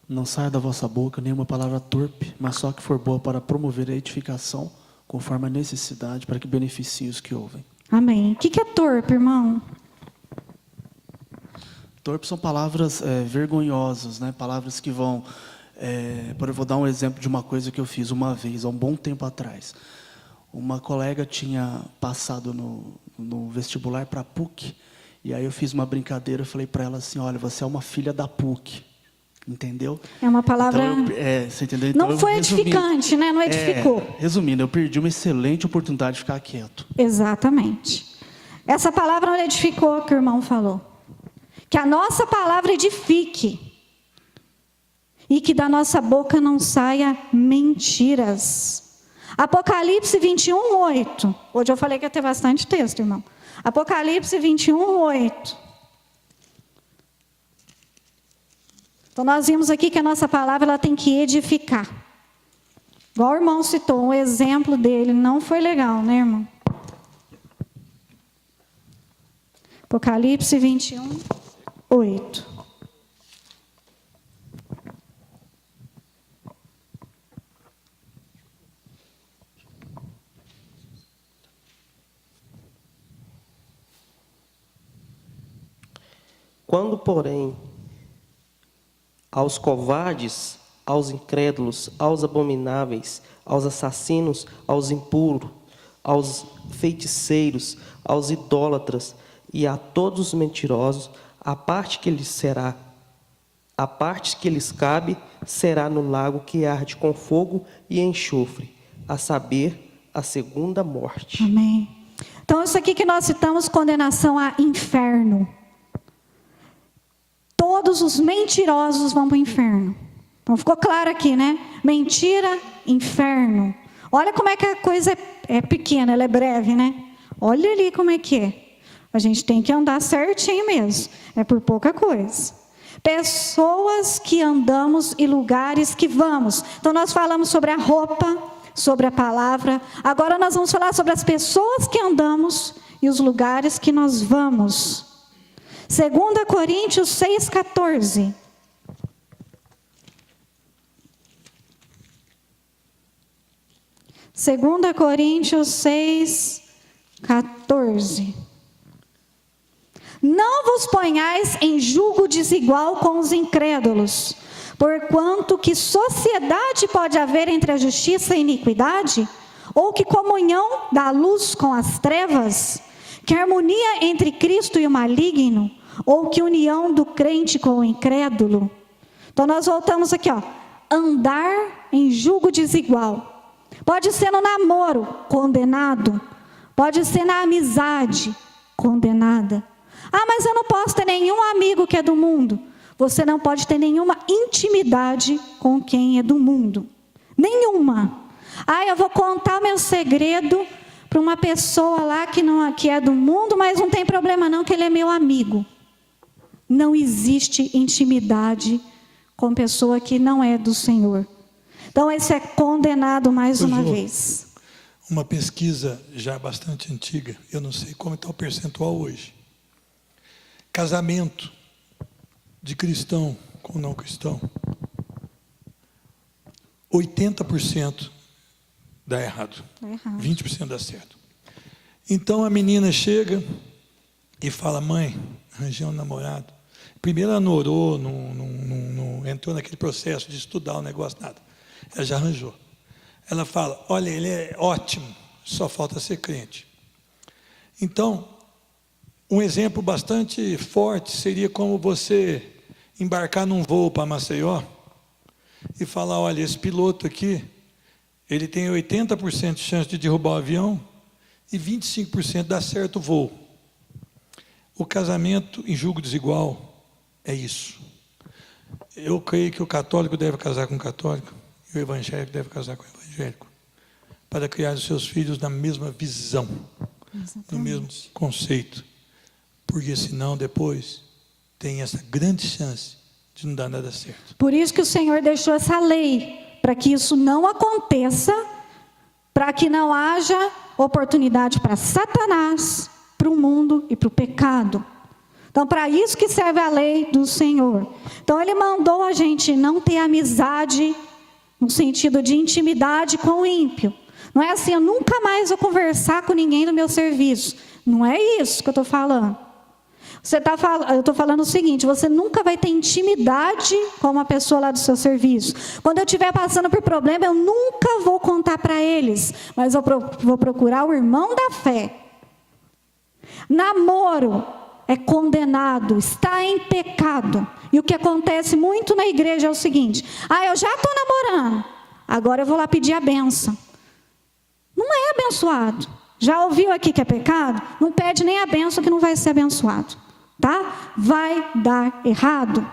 Não saia da vossa boca nenhuma palavra torpe, mas só que for boa para promover a edificação, conforme a necessidade, para que beneficie os que ouvem. Amém. O que é torpe, irmão? Torpe são palavras vergonhosas, né? Palavras que vão... eu vou dar um exemplo de uma coisa que eu fiz uma vez, há um bom tempo atrás. Uma colega tinha passado no vestibular para a PUC, e aí eu fiz uma brincadeira, eu falei para ela assim, olha, você é uma filha da PUC. Entendeu? É uma palavra... Então você entendeu? Então, não foi edificante, né? Não edificou. Resumindo, eu perdi uma excelente oportunidade de ficar quieto. Exatamente. Essa palavra não edificou, que o irmão falou. Que a nossa palavra edifique. E que da nossa boca não saia mentiras. Apocalipse 21:8. Hoje eu falei que ia ter bastante texto, irmão. Apocalipse 21:8. Então, nós vimos aqui que a nossa palavra ela tem que edificar. Igual o irmão citou, um exemplo dele não foi legal, né, irmão? Apocalipse 21:8. Quando, porém, aos covardes, aos incrédulos, aos abomináveis, aos assassinos, aos impuros, aos feiticeiros, aos idólatras e a todos os mentirosos, a parte que lhes cabe será no lago que arde com fogo e enxofre, a saber, a segunda morte. Amém. Então, isso aqui que nós citamos, condenação a inferno. Todos os mentirosos vão para o inferno. Então, ficou claro aqui, né? Mentira, inferno. Olha como é que a coisa é pequena, ela é breve, né? Olha ali como é que é. A gente tem que andar certinho mesmo. É por pouca coisa. Pessoas que andamos e lugares que vamos. Então, nós falamos sobre a roupa, sobre a palavra. Agora nós vamos falar sobre as pessoas que andamos e os lugares que nós vamos. 2 Coríntios 6,14. Segunda Coríntios 6,14. Não vos ponhais em julgo desigual com os incrédulos, porquanto que sociedade pode haver entre a justiça e a iniquidade? Ou que comunhão da luz com as trevas? Que harmonia entre Cristo e o maligno? Ou que união do crente com o incrédulo? Então nós voltamos aqui, ó. Andar em julgo desigual. Pode ser no namoro, condenado. Pode ser na amizade, condenada. Ah, mas eu não posso ter nenhum amigo que é do mundo. Você não pode ter nenhuma intimidade com quem é do mundo. Nenhuma. Ah, eu vou contar o meu segredo para uma pessoa lá que é do mundo, mas não tem problema não, que ele é meu amigo. Não existe intimidade com pessoa que não é do Senhor. Então, esse é condenado mais uma vez. Uma pesquisa já bastante antiga, eu não sei como está o percentual hoje. Casamento de cristão com não cristão, 80% dá errado, 20% dá certo. Então a menina chega e fala: mãe, arranjei um namorado. Primeiro ela não orou, não entrou naquele processo de estudar o negócio, nada. Ela já arranjou. Ela fala: olha, ele é ótimo, só falta ser crente. Então, um exemplo bastante forte seria como você embarcar num voo para Maceió e falar: olha, esse piloto aqui, ele tem 80% de chance de derrubar o avião e 25% dá certo o voo. O casamento em julgo desigual é isso. Eu creio que o católico deve casar com o católico e o evangélico deve casar com o evangélico, para criar os seus filhos na mesma visão, no mesmo conceito, porque senão depois tem essa grande chance de não dar nada certo. Por isso que o Senhor deixou essa lei, para que isso não aconteça, para que não haja oportunidade para Satanás, para o mundo e para o pecado. Então, para isso que serve a lei do Senhor. Então, Ele mandou a gente não ter amizade, no sentido de intimidade com o ímpio. Não é assim: eu nunca mais vou conversar com ninguém do meu serviço. Não é isso que eu estou falando. Eu estou falando o seguinte: você nunca vai ter intimidade com uma pessoa lá do seu serviço. Quando eu estiver passando por problema, eu nunca vou contar para eles, mas eu vou procurar o irmão da fé. Namoro é condenado, está em pecado. E o que acontece muito na igreja é o seguinte: ah, eu já estou namorando, agora eu vou lá pedir a bênção. Não é abençoado. Já ouviu aqui que é pecado? Não pede nem a bênção que não vai ser abençoado. Tá? Vai dar errado.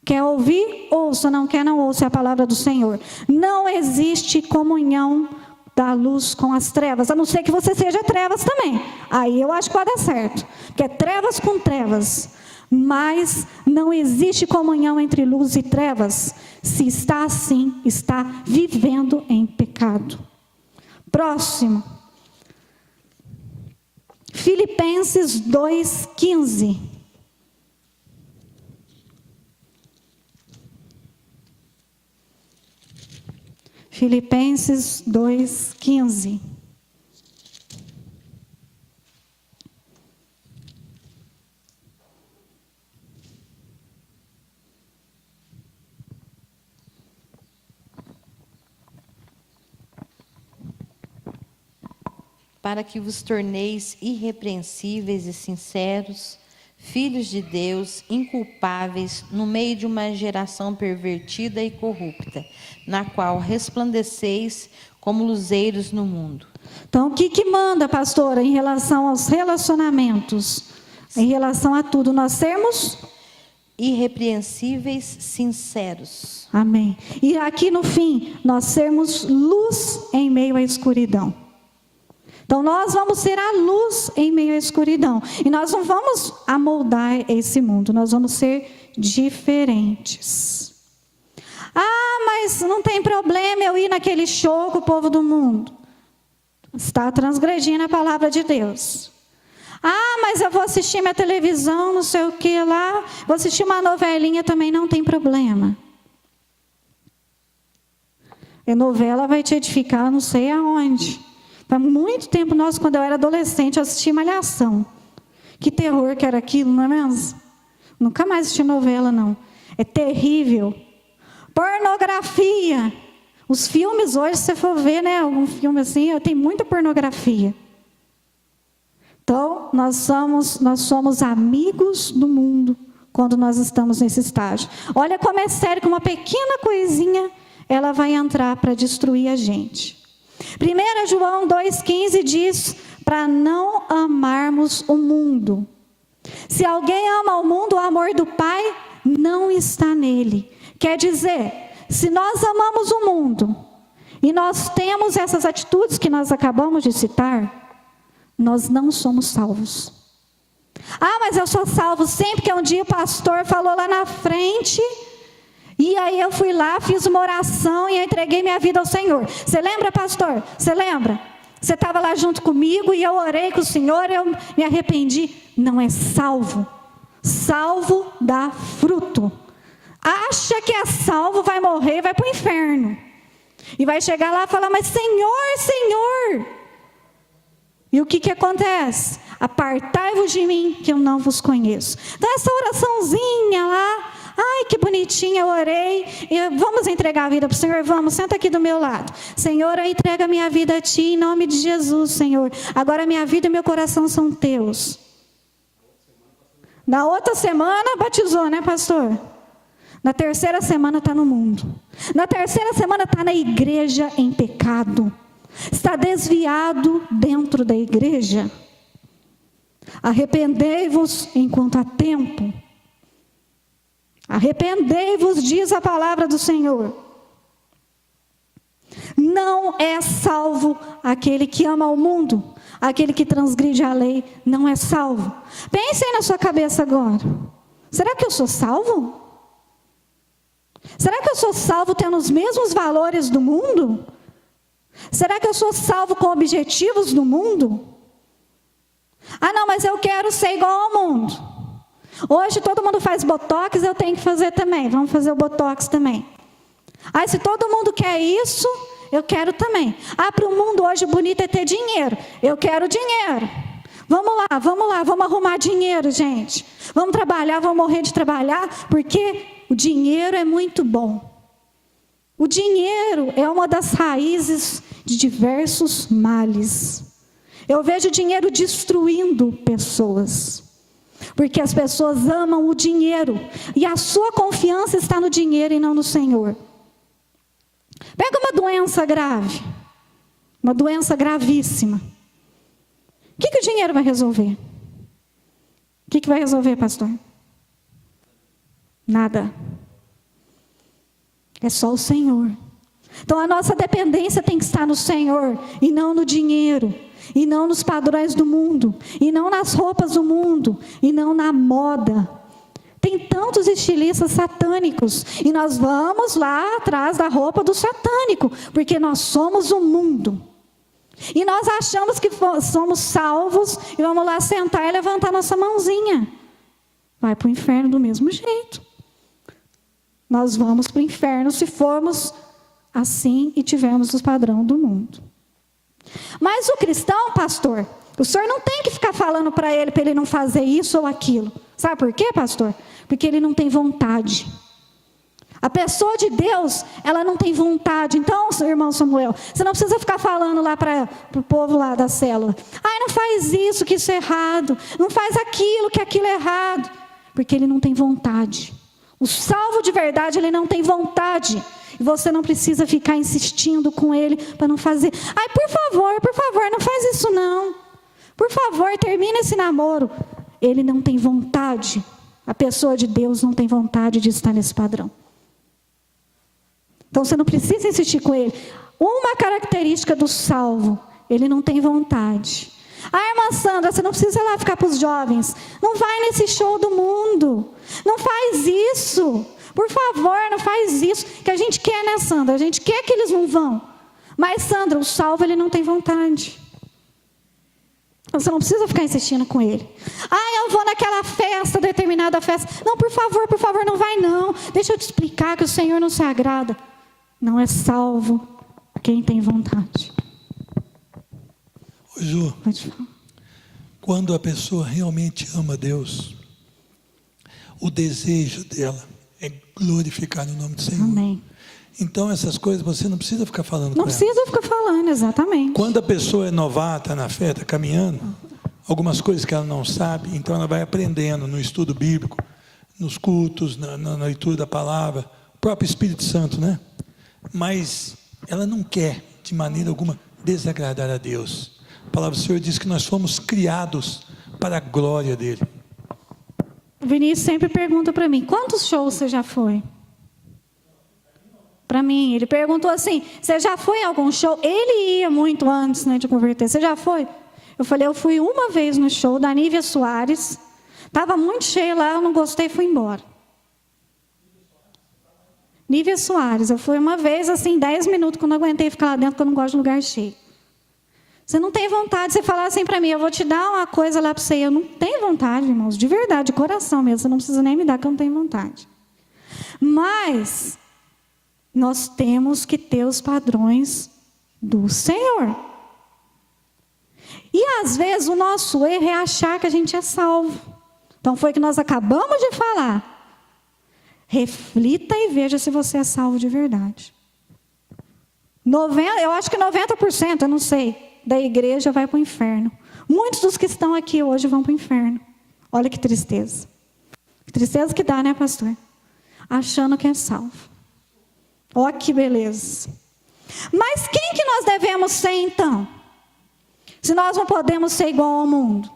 Quer ouvir? Ouça. Não quer? Não ouça. É a palavra do Senhor. Não existe comunhão da luz com as trevas, a não ser que você seja trevas também. Aí eu acho que vai dar certo. Porque é trevas com trevas. Mas não existe comunhão entre luz e trevas. Se está assim, está vivendo em pecado. Próximo. Filipenses 2,15. Filipenses 2,15. Para que vos torneis irrepreensíveis e sinceros, filhos de Deus, inculpáveis, no meio de uma geração pervertida e corrupta, na qual resplandeceis como luzeiros no mundo. Então, o que manda, pastora, em relação aos relacionamentos? Em relação a tudo, nós sermos irrepreensíveis, sinceros. Amém. E aqui no fim, nós sermos luz em meio à escuridão. Então nós vamos ser a luz em meio à escuridão. E nós não vamos amoldar esse mundo, nós vamos ser diferentes. Ah, mas não tem problema eu ir naquele show com o povo do mundo. Está transgredindo a palavra de Deus. Ah, mas eu vou assistir minha televisão, não sei o que lá, vou assistir uma novelinha, também não tem problema. A novela vai te edificar não sei aonde. Há muito tempo, quando eu era adolescente, eu assisti Malhação. Que terror que era aquilo, não é mesmo? Nunca mais assisti novela, não. É terrível. Pornografia. Os filmes hoje, se você for ver, né, algum filme assim, tem muita pornografia. Então, nós somos amigos do mundo quando nós estamos nesse estágio. Olha como é sério que uma pequena coisinha, ela vai entrar para destruir a gente. 1 João 2,15 diz para não amarmos o mundo. Se alguém ama o mundo, o amor do Pai não está nele. Quer dizer, se nós amamos o mundo e nós temos essas atitudes que nós acabamos de citar, nós não somos salvos. Ah, mas eu sou salvo sempre que um dia o pastor falou lá na frente, e aí eu fui lá, fiz uma oração e entreguei minha vida ao Senhor. Você lembra, pastor? Você lembra? Você estava lá junto comigo e eu orei com o Senhor, eu me arrependi. Não é salvo. Salvo dá fruto. Acha que é salvo, vai morrer, vai para o inferno. E vai chegar lá e falar, mas Senhor, Senhor. E o que acontece? Apartai-vos de mim, que eu não vos conheço. Então essa oraçãozinha lá, ai que bonitinha, eu orei, vamos entregar a vida para o Senhor, vamos, senta aqui do meu lado. Senhor, eu entrego a minha vida a Ti, em nome de Jesus, Senhor. Agora minha vida e meu coração são Teus. Na outra semana batizou, né, pastor? Na terceira semana está no mundo. Na terceira semana está na igreja em pecado. Está desviado dentro da igreja. Arrependei-vos enquanto há tempo. Arrependei-vos, diz a palavra do Senhor. Não é salvo aquele que ama o mundo, aquele que transgride a lei, não é salvo. Pense aí na sua cabeça agora. Será que eu sou salvo? Será que eu sou salvo tendo os mesmos valores do mundo? Será que eu sou salvo com objetivos do mundo? Ah, não, mas eu quero ser igual ao mundo. Hoje todo mundo faz botox, eu tenho que fazer também. Vamos fazer o botox também. Ah, se todo mundo quer isso, eu quero também. Ah, para o mundo hoje bonito é ter dinheiro. Eu quero dinheiro. Vamos lá, vamos arrumar dinheiro, gente. Vamos trabalhar, vamos morrer de trabalhar, porque o dinheiro é muito bom. O dinheiro é uma das raízes de diversos males. Eu vejo o dinheiro destruindo pessoas. Porque as pessoas amam o dinheiro. E a sua confiança está no dinheiro e não no Senhor. Pega uma doença grave. Uma doença gravíssima. O que o dinheiro vai resolver? O que vai resolver, pastor? Nada. É só o Senhor. Então a nossa dependência tem que estar no Senhor e não no dinheiro. E não nos padrões do mundo, e não nas roupas do mundo, e não na moda. Tem tantos estilistas satânicos, e nós vamos lá atrás da roupa do satânico, porque nós somos o mundo. E nós achamos que somos salvos, e vamos lá sentar e levantar nossa mãozinha. Vai para o inferno do mesmo jeito. Nós vamos para o inferno se formos assim e tivermos o padrão do mundo. Mas o cristão, pastor, o senhor não tem que ficar falando para ele não fazer isso ou aquilo. Sabe por quê, pastor? Porque ele não tem vontade. A pessoa de Deus, ela não tem vontade. Então, irmão Samuel, você não precisa ficar falando lá para o povo lá da célula. Ai, não faz isso, que isso é errado. Não faz aquilo, que aquilo é errado. Porque ele não tem vontade. O salvo de verdade, ele não tem vontade. E você não precisa ficar insistindo com ele para não fazer. Ai, por favor, não faz isso não. Por favor, termina esse namoro. Ele não tem vontade. A pessoa de Deus não tem vontade de estar nesse padrão. Então você não precisa insistir com ele. Uma característica do salvo, ele não tem vontade. Ah, irmã Sandra, você não precisa ir lá ficar para os jovens. Não vai nesse show do mundo. Não faz isso. Por favor, não faz isso. Que a gente quer, né, Sandra? A gente quer que eles não vão. Mas, Sandra, o salvo, ele não tem vontade. Você não precisa ficar insistindo com ele. Ah, eu vou naquela festa, determinada festa. Não, por favor, não vai não. Deixa eu te explicar que o Senhor não se agrada. Não é salvo quem tem vontade. Ô, Ju, Pode falar. quando a pessoa realmente ama Deus, o desejo dela é glorificar o nome do Senhor. Amém. Então essas coisas você não precisa ficar falando Não com ela. precisa ficar falando, exatamente. Quando a pessoa é novata na fé, está caminhando, algumas coisas que ela não sabe, então ela vai aprendendo no estudo bíblico, nos cultos, na leitura da palavra, o próprio Espírito Santo, né? Mas ela não quer, de maneira alguma, desagradar a Deus. A palavra do Senhor diz que nós fomos criados para a glória dele. O Vinícius sempre pergunta para mim, quantos shows você já foi? Para mim, ele perguntou assim, você já foi em algum show? Ele ia muito antes, né, de converter. Você já foi? Eu falei, eu fui uma vez no show da Nívia Soares. Estava muito cheio lá, eu não gostei e fui embora. Nívia Soares, eu fui uma vez, assim, 10 minutos, que eu não aguentei ficar lá dentro, porque eu não gosto de lugar cheio. Você não tem vontade de você falar assim para mim, eu vou te dar uma coisa lá para você. Eu não tenho vontade, irmãos, de verdade, de coração mesmo. Você não precisa nem me dar, que eu não tenho vontade. Mas nós temos que ter os padrões do Senhor. E às vezes o nosso erro é achar que a gente é salvo. Então foi o que nós acabamos de falar. Reflita e veja se você é salvo de verdade. Eu acho que 90%, eu não sei, da igreja vai para o inferno. Muitos dos que estão aqui hoje vão para o inferno. Olha que tristeza. Que tristeza que dá, né, pastor? Achando que é salvo. Olha que beleza. Mas quem que nós devemos ser então? Se nós não podemos ser igual ao mundo.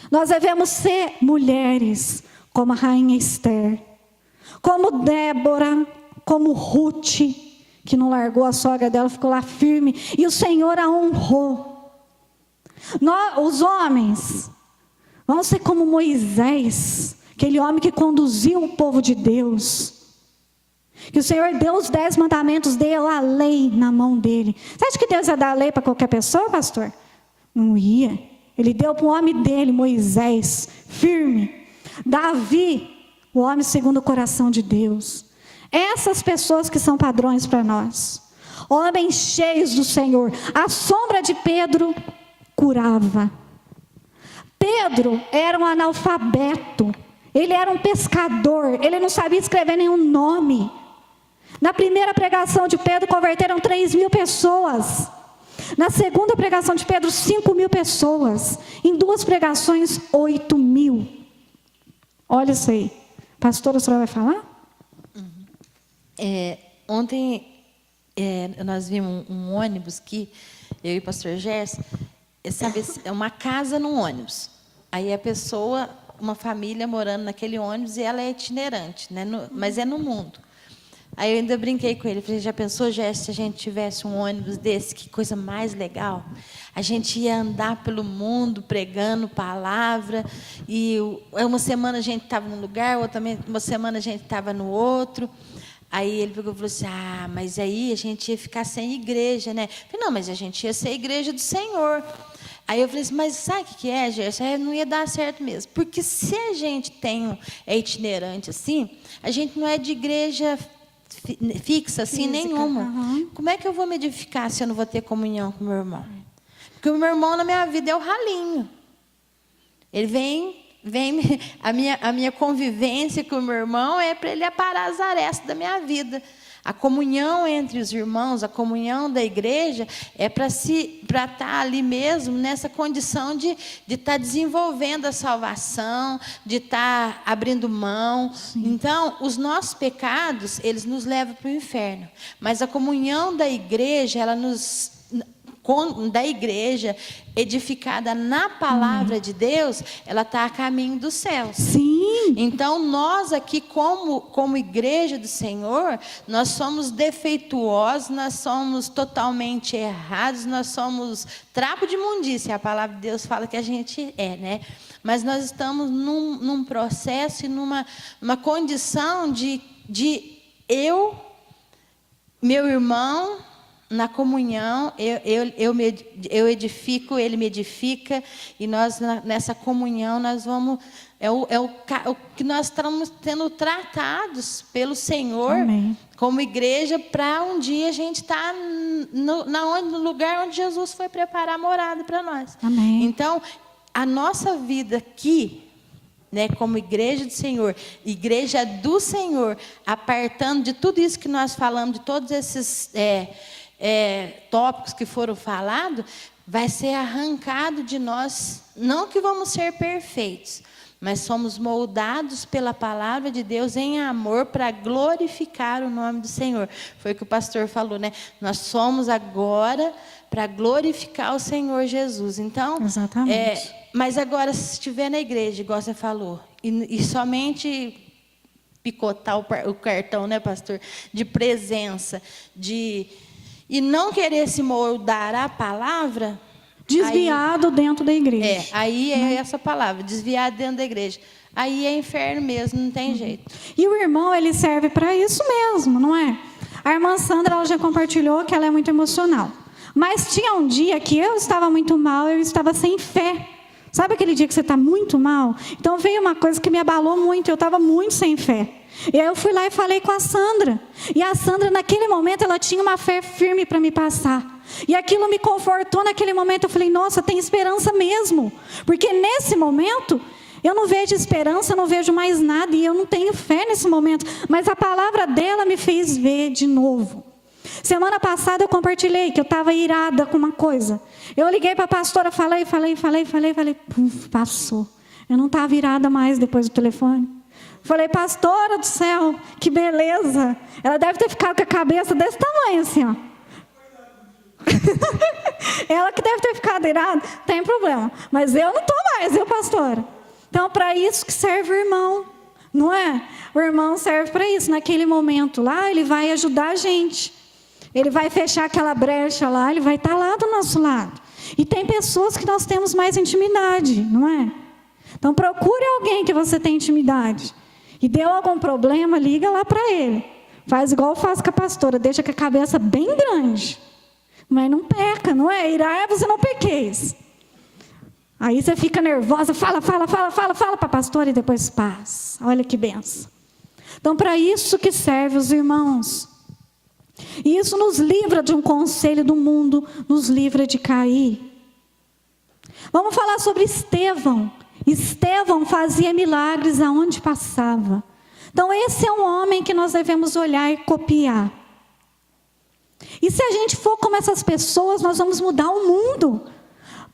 Nós devemos ser mulheres como a rainha Esther, como Débora, como Ruth, que não largou a sogra dela, ficou lá firme, e o Senhor a honrou. Os homens, vamos ser como Moisés, aquele homem que conduziu o povo de Deus, que o Senhor deu os 10 mandamentos, deu a lei na mão dele. Você acha que Deus ia dar a lei para qualquer pessoa, pastor? Não ia. Ele deu para o homem dele, Moisés, firme. Davi, o homem segundo o coração de Deus. Essas pessoas que são padrões para nós. Homens cheios do Senhor. A sombra de Pedro curava. Pedro era um analfabeto. Ele era um pescador. Ele não sabia escrever nenhum nome. Na primeira pregação de Pedro, converteram 3.000 pessoas. Na segunda pregação de Pedro, 5.000 pessoas. Em 2 pregações, 8.000. Olha isso aí. Pastora, a senhora vai falar? Ontem, nós vimos um ônibus que, eu e o pastor Gerson, sabe, é uma casa num ônibus. Aí a pessoa, uma família morando naquele ônibus, e ela é itinerante, né, mas é no mundo. Aí eu ainda brinquei com ele, falei, já pensou, Gerson, se a gente tivesse um ônibus desse, que coisa mais legal? A gente ia andar pelo mundo pregando palavra, e uma semana a gente estava num lugar, uma semana a gente estava no outro. Aí ele pegou e falou assim, mas aí a gente ia ficar sem igreja, né? Eu falei, não, mas a gente ia ser a igreja do Senhor. Aí eu falei assim, mas sabe o que é, Gerson? Não ia dar certo mesmo. Porque se a gente é itinerante assim, a gente não é de igreja fixa assim, física, nenhuma. Uhum. Como é que eu vou me edificar se eu não vou ter comunhão com o meu irmão? Porque o meu irmão na minha vida é o ralinho. Ele vem a minha convivência com o meu irmão é para ele aparar as arestas da minha vida. A comunhão entre os irmãos, a comunhão da igreja, é para estar ali mesmo, nessa condição de estar desenvolvendo a salvação, de estar abrindo mão. Sim. Então, os nossos pecados, eles nos levam para o inferno. Mas a comunhão da igreja, da igreja edificada na palavra de Deus, ela está a caminho dos céus. Sim. Então nós aqui como igreja do Senhor, nós somos defeituosos, nós somos totalmente errados, nós somos trapo de imundícia, a palavra de Deus fala que a gente é, né? Mas nós estamos num processo e numa condição de meu irmão, na comunhão, eu edifico, ele me edifica, e nós, nessa comunhão, nós vamos... É o que nós estamos sendo tratados pelo Senhor. Amém. Como igreja, para um dia a gente estar no lugar onde Jesus foi preparar a morada para nós. Amém. Então, a nossa vida aqui, né, como igreja do Senhor, igreja do Senhor, apartando de tudo isso que nós falamos, de todos esses... tópicos que foram falados, vai ser arrancado de nós, não que vamos ser perfeitos, mas somos moldados pela palavra de Deus em amor para glorificar o nome do Senhor. Foi o que o pastor falou, né? Nós somos agora para glorificar o Senhor Jesus. Então, exatamente. Mas agora, se estiver na igreja, igual você falou, e somente picotar o cartão, né, pastor? De presença, e não querer se moldar à palavra... Desviado aí, dentro da igreja. Aí é essa palavra, desviado dentro da igreja. Aí é inferno mesmo, não tem jeito. E o irmão, ele serve para isso mesmo, não é? A irmã Sandra, ela já compartilhou que ela é muito emocional. Mas tinha um dia que eu estava muito mal, eu estava sem fé. Sabe aquele dia que você está muito mal? Então veio uma coisa que me abalou muito, eu estava muito sem fé. E aí eu fui lá e falei com a Sandra. E a Sandra, naquele momento, ela tinha uma fé firme para me passar. E aquilo me confortou naquele momento. Eu falei, nossa, tem esperança mesmo. Porque nesse momento, eu não vejo esperança, eu não vejo mais nada. E eu não tenho fé nesse momento. Mas a palavra dela me fez ver de novo. Semana passada eu compartilhei que eu estava irada com uma coisa. Eu liguei para a pastora, falei. Puf, passou. Eu não estava irada mais depois do telefone. Falei, pastora do céu, que beleza. Ela deve ter ficado com a cabeça desse tamanho assim, ó. Ela que deve ter ficado irada, tem problema. Mas eu não estou mais, eu, pastora. Então, para isso que serve o irmão, não é? O irmão serve para isso. Naquele momento lá, ele vai ajudar a gente. Ele vai fechar aquela brecha lá, ele vai estar lá do nosso lado. E tem pessoas que nós temos mais intimidade, não é? Então, procure alguém que você tem intimidade. E deu algum problema, liga lá para ele. Faz igual eu faço com a pastora, deixa com a cabeça bem grande. Mas não peca, não é? Irá, você não pequeis. Aí você fica nervosa, fala para a pastora e depois passa. Olha que benção. Então, para isso que serve os irmãos. E isso nos livra de um conselho do mundo, nos livra de cair. Vamos falar sobre Estevão. Estevão fazia milagres aonde passava. Então esse é um homem que nós devemos olhar e copiar. E se a gente for como essas pessoas, nós vamos mudar o mundo.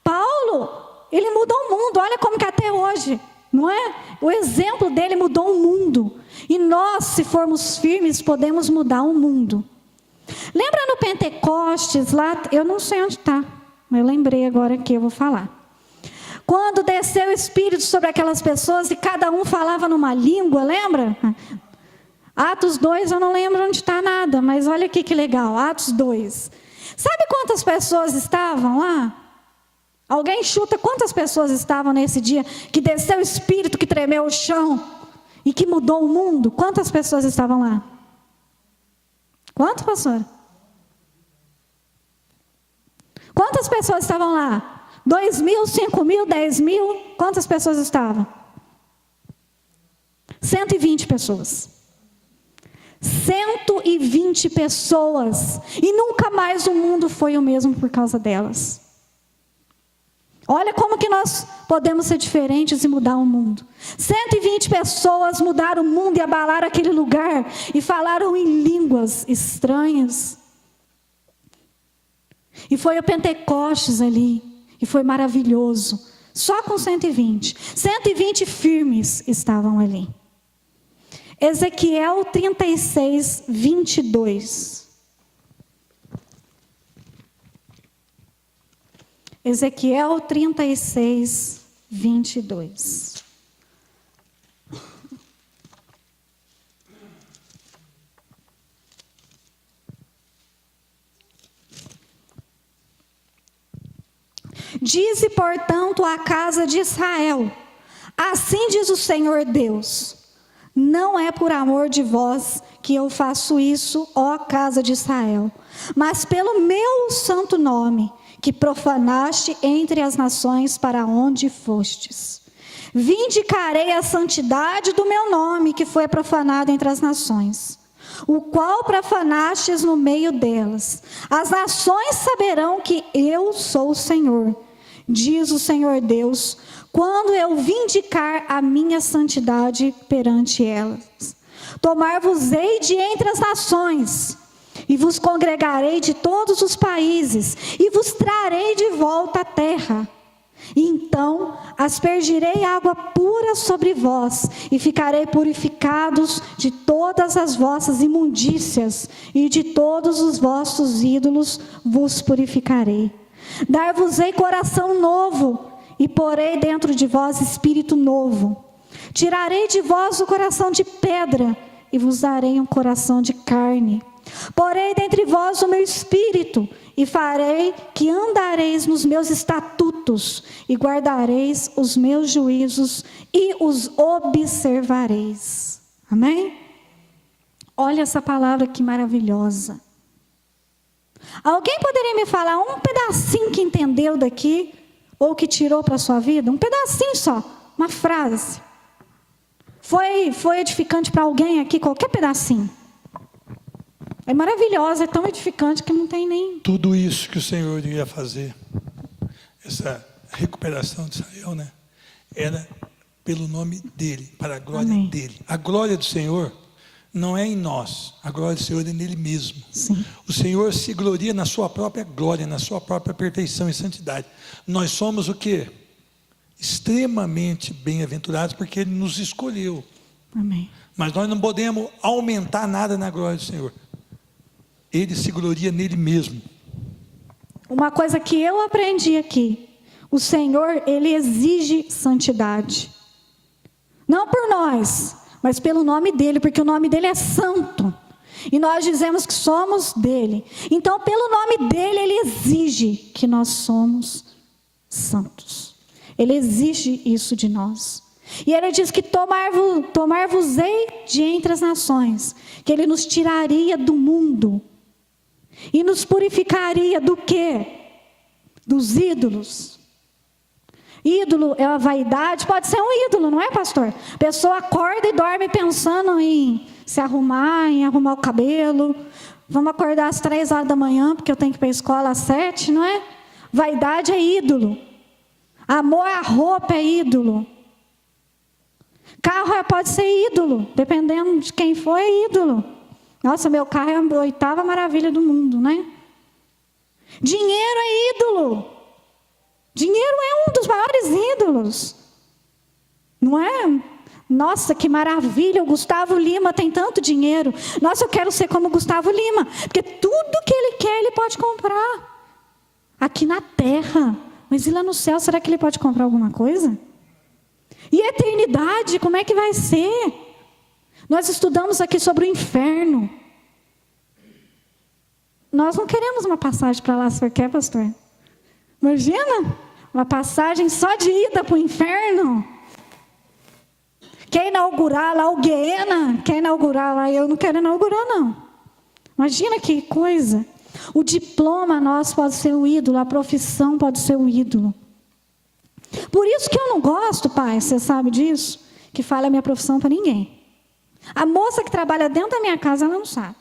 Paulo, ele mudou o mundo, olha como que até hoje, não é? O exemplo dele mudou o mundo. E nós, se formos firmes, podemos mudar o mundo. Lembra no Pentecostes lá, eu não sei onde está, mas eu lembrei agora que eu vou falar. Quando desceu o Espírito sobre aquelas pessoas e cada um falava numa língua, lembra? Atos 2, eu não lembro onde está nada, mas olha aqui que legal, Atos 2. Sabe quantas pessoas estavam lá? Alguém chuta quantas pessoas estavam nesse dia que desceu o Espírito, que tremeu o chão e que mudou o mundo? Quantas pessoas estavam lá? Quanto, pastor? Quantas pessoas estavam lá? 2.000, 5.000, 10.000? Quantas pessoas estavam? 120 pessoas. 120 pessoas. E nunca mais o mundo foi o mesmo por causa delas. Olha como que nós podemos ser diferentes e mudar o mundo. 120 pessoas mudaram o mundo e abalaram aquele lugar e falaram em línguas estranhas. E foi o Pentecostes ali, e foi maravilhoso. Só com 120. 120 firmes estavam ali. Ezequiel 36, 22. Ezequiel 36, 22. Dize, portanto, à casa de Israel: assim diz o Senhor Deus: não é por amor de vós que eu faço isso, ó casa de Israel, mas pelo meu santo nome, que profanaste entre as nações para onde fostes. Vindicarei a santidade do meu nome, que foi profanado entre as nações, o qual profanastes no meio delas. As nações saberão que eu sou o Senhor, diz o Senhor Deus, quando eu vindicar a minha santidade perante elas. Tomar-vos-ei de entre as nações, e vos congregarei de todos os países, e vos trarei de volta à terra. Então aspergirei água pura sobre vós, e ficarei purificados de todas as vossas imundícias, e de todos os vossos ídolos vos purificarei. Dar-vos-ei coração novo, e porei dentro de vós espírito novo. Tirarei de vós o coração de pedra, e vos darei um coração de carne. Porei dentre vós o meu espírito, e farei que andareis nos meus estatutos, e guardareis os meus juízos, e os observareis. Amém? Olha essa palavra que maravilhosa. Alguém poderia me falar um pedacinho que entendeu daqui, ou que tirou para a sua vida? Um pedacinho só, uma frase. Foi edificante para alguém aqui, qualquer pedacinho? É maravilhosa, é tão edificante que não tem nem... Tudo isso que o Senhor iria fazer, essa recuperação de Israel, né? Era pelo nome dEle, para a glória Amém. dEle. A glória do Senhor não é em nós, a glória do Senhor é nele mesmo. Sim. O Senhor se gloria na sua própria glória, na sua própria perfeição e santidade. Nós somos o quê? Extremamente bem-aventurados, porque Ele nos escolheu. Amém. Mas nós não podemos aumentar nada na glória do Senhor. Ele se gloria nele mesmo. Uma coisa que eu aprendi aqui, o Senhor, Ele exige santidade. Não por nós, mas pelo nome dEle, porque o nome dEle é santo. E nós dizemos que somos dEle. Então, pelo nome dEle, Ele exige que nós somos santos. Ele exige isso de nós. E Ele diz que tomar-vos-ei de entre as nações, que Ele nos tiraria do mundo e nos purificaria do quê? Dos ídolos. Ídolo é a vaidade, pode ser um ídolo, não é, pastor? A pessoa acorda e dorme pensando em se arrumar, em arrumar o cabelo. Vamos acordar às 3 horas da manhã, porque eu tenho que ir para a escola às 7, não é? Vaidade é ídolo. Amor à roupa é ídolo. Carro pode ser ídolo, dependendo de quem for, é ídolo. Nossa, meu carro é a 8ª maravilha do mundo, né? Dinheiro é ídolo. Dinheiro é um dos maiores ídolos. Não é? Nossa, que maravilha, o Gustavo Lima tem tanto dinheiro. Nossa, eu quero ser como o Gustavo Lima. Porque tudo que ele quer, ele pode comprar. Aqui na terra. Mas e lá no céu, será que ele pode comprar alguma coisa? E a eternidade, como é que vai ser? Nós estudamos aqui sobre o inferno. Nós não queremos uma passagem para lá, o senhor quer, pastor? Imagina, uma passagem só de ida para o inferno. Quer inaugurar lá o Guiena? Quer inaugurar lá? Eu não quero inaugurar, não. Imagina que coisa. O diploma nosso pode ser o ídolo, a profissão pode ser o ídolo. Por isso que eu não gosto, pai, você sabe disso, que fale a minha profissão para ninguém. A moça que trabalha dentro da minha casa, ela não sabe.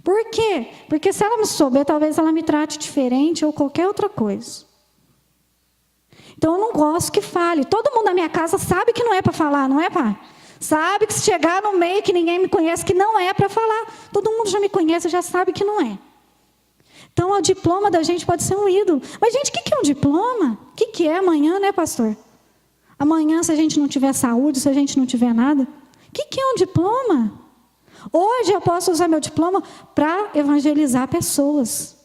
Por quê? Porque se ela me souber, talvez ela me trate diferente ou qualquer outra coisa. Então eu não gosto que fale. Todo mundo na minha casa sabe que não é para falar, não é, pai? Sabe que se chegar no meio que ninguém me conhece, que não é para falar. Todo mundo já me conhece, já sabe que não é. Então o diploma da gente pode ser um ídolo. Mas, gente, o que é um diploma? O que é amanhã, né, pastor? Amanhã, se a gente não tiver saúde, se a gente não tiver nada, o que é um diploma? Hoje eu posso usar meu diploma para evangelizar pessoas.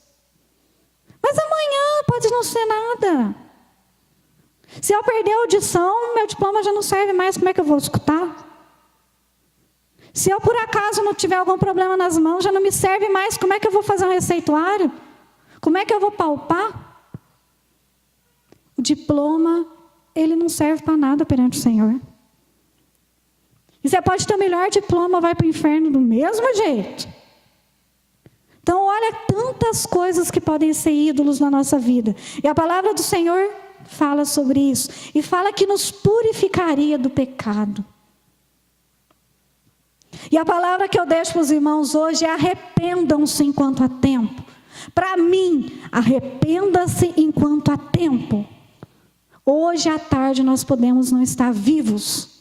Mas amanhã pode não ser nada. Se eu perder a audição, meu diploma já não serve mais, como é que eu vou escutar? Se eu por acaso não tiver algum problema nas mãos, já não me serve mais, como é que eu vou fazer um receituário? Como é que eu vou palpar? O diploma, ele não serve para nada perante o Senhor. E você pode ter o melhor diploma, vai para o inferno do mesmo jeito. Então olha tantas coisas que podem ser ídolos na nossa vida. E a palavra do Senhor fala sobre isso. E fala que nos purificaria do pecado. E a palavra que eu deixo para os irmãos hoje é: arrependam-se enquanto há tempo. Para mim, arrependa-se enquanto há tempo. Hoje à tarde nós podemos não estar vivos.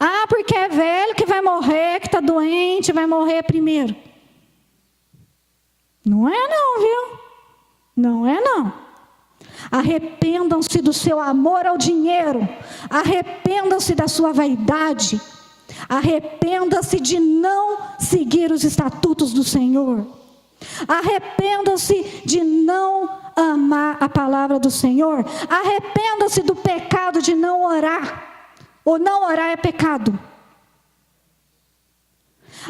Ah, porque é velho que vai morrer, que está doente, vai morrer primeiro. Não é não, viu? Não é não. Arrependam-se do seu amor ao dinheiro. Arrependam-se da sua vaidade. Arrependam-se de não seguir os estatutos do Senhor. Arrependam-se de não amar a palavra do Senhor. Arrependam-se do pecado de não orar. Ou não orar é pecado.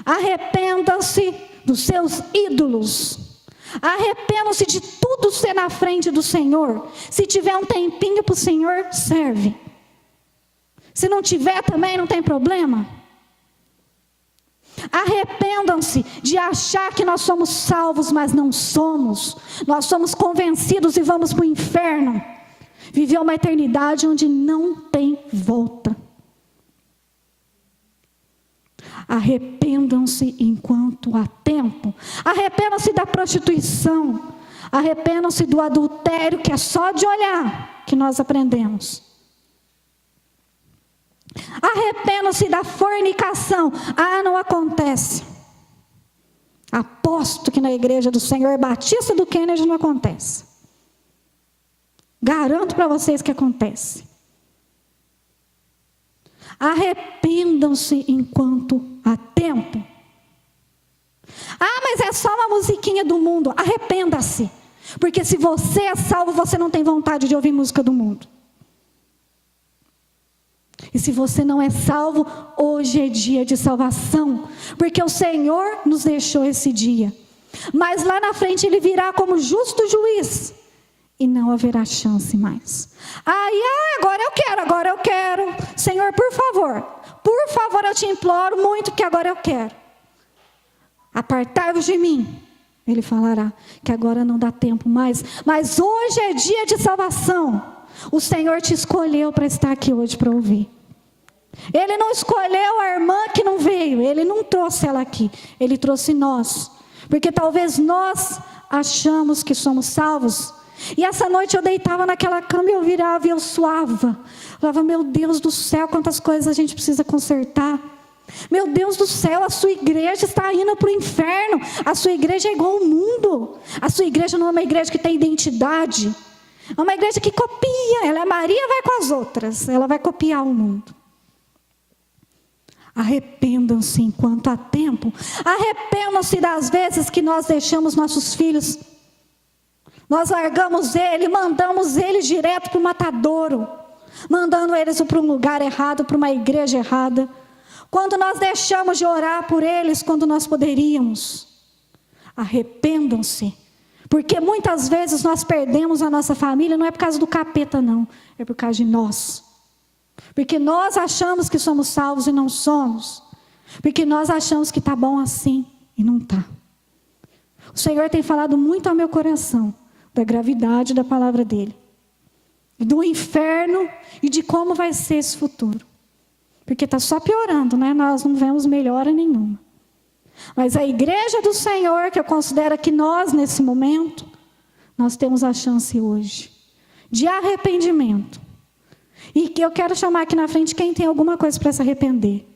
Arrependam-se dos seus ídolos. Arrependam-se de tudo ser na frente do Senhor. Se tiver um tempinho para o Senhor, serve. Se não tiver também, não tem problema. Arrependam-se de achar que nós somos salvos, mas não somos. Nós somos convencidos e vamos para o inferno. Viver uma eternidade onde não tem volta. Arrependam-se enquanto há tempo. Arrependam-se da prostituição. Arrependam-se do adultério, que é só de olhar que nós aprendemos. Arrependam-se da fornicação. Ah, não acontece. Aposto que na igreja do Senhor Batista do Kennedy não acontece. Garanto para vocês que acontece. Arrependam-se enquanto há tempo. Ah, mas é só uma musiquinha do mundo. Arrependa-se. Porque se você é salvo, você não tem vontade de ouvir música do mundo. E se você não é salvo, hoje é dia de salvação. Porque o Senhor nos deixou esse dia. Mas lá na frente Ele virá como justo juiz. E não haverá chance mais. Agora eu quero. Senhor, por favor, eu te imploro muito que agora eu quero. Apartai-vos de mim. Ele falará que agora não dá tempo mais. Mas hoje é dia de salvação. O Senhor te escolheu para estar aqui hoje para ouvir. Ele não escolheu a irmã que não veio. Ele não trouxe ela aqui. Ele trouxe nós. Porque talvez nós achamos que somos salvos. E essa noite eu deitava naquela cama e eu virava e eu suava. Eu falava, meu Deus do céu, quantas coisas a gente precisa consertar. Meu Deus do céu, a sua igreja está indo para o inferno. A sua igreja é igual ao mundo. A sua igreja não é uma igreja que tem identidade. É uma igreja que copia. Ela é Maria, vai com as outras. Ela vai copiar o mundo. Arrependam-se enquanto há tempo. Arrependam-se das vezes que nós deixamos nossos filhos. Nós largamos ele, mandamos eles direto para o matadouro. Mandando eles para um lugar errado, para uma igreja errada. Quando nós deixamos de orar por eles, quando nós poderíamos. Arrependam-se. Porque muitas vezes nós perdemos a nossa família, não é por causa do capeta não. É por causa de nós. Porque nós achamos que somos salvos e não somos. Porque nós achamos que está bom assim e não está. O Senhor tem falado muito ao meu coração. Da gravidade da palavra dele. Do inferno e de como vai ser esse futuro. Porque está só piorando, né? Nós não vemos melhora nenhuma. Mas a igreja do Senhor, que eu considero que nós, nesse momento, nós temos a chance hoje. de arrependimento. E que eu quero chamar aqui na frente quem tem alguma coisa para se arrepender.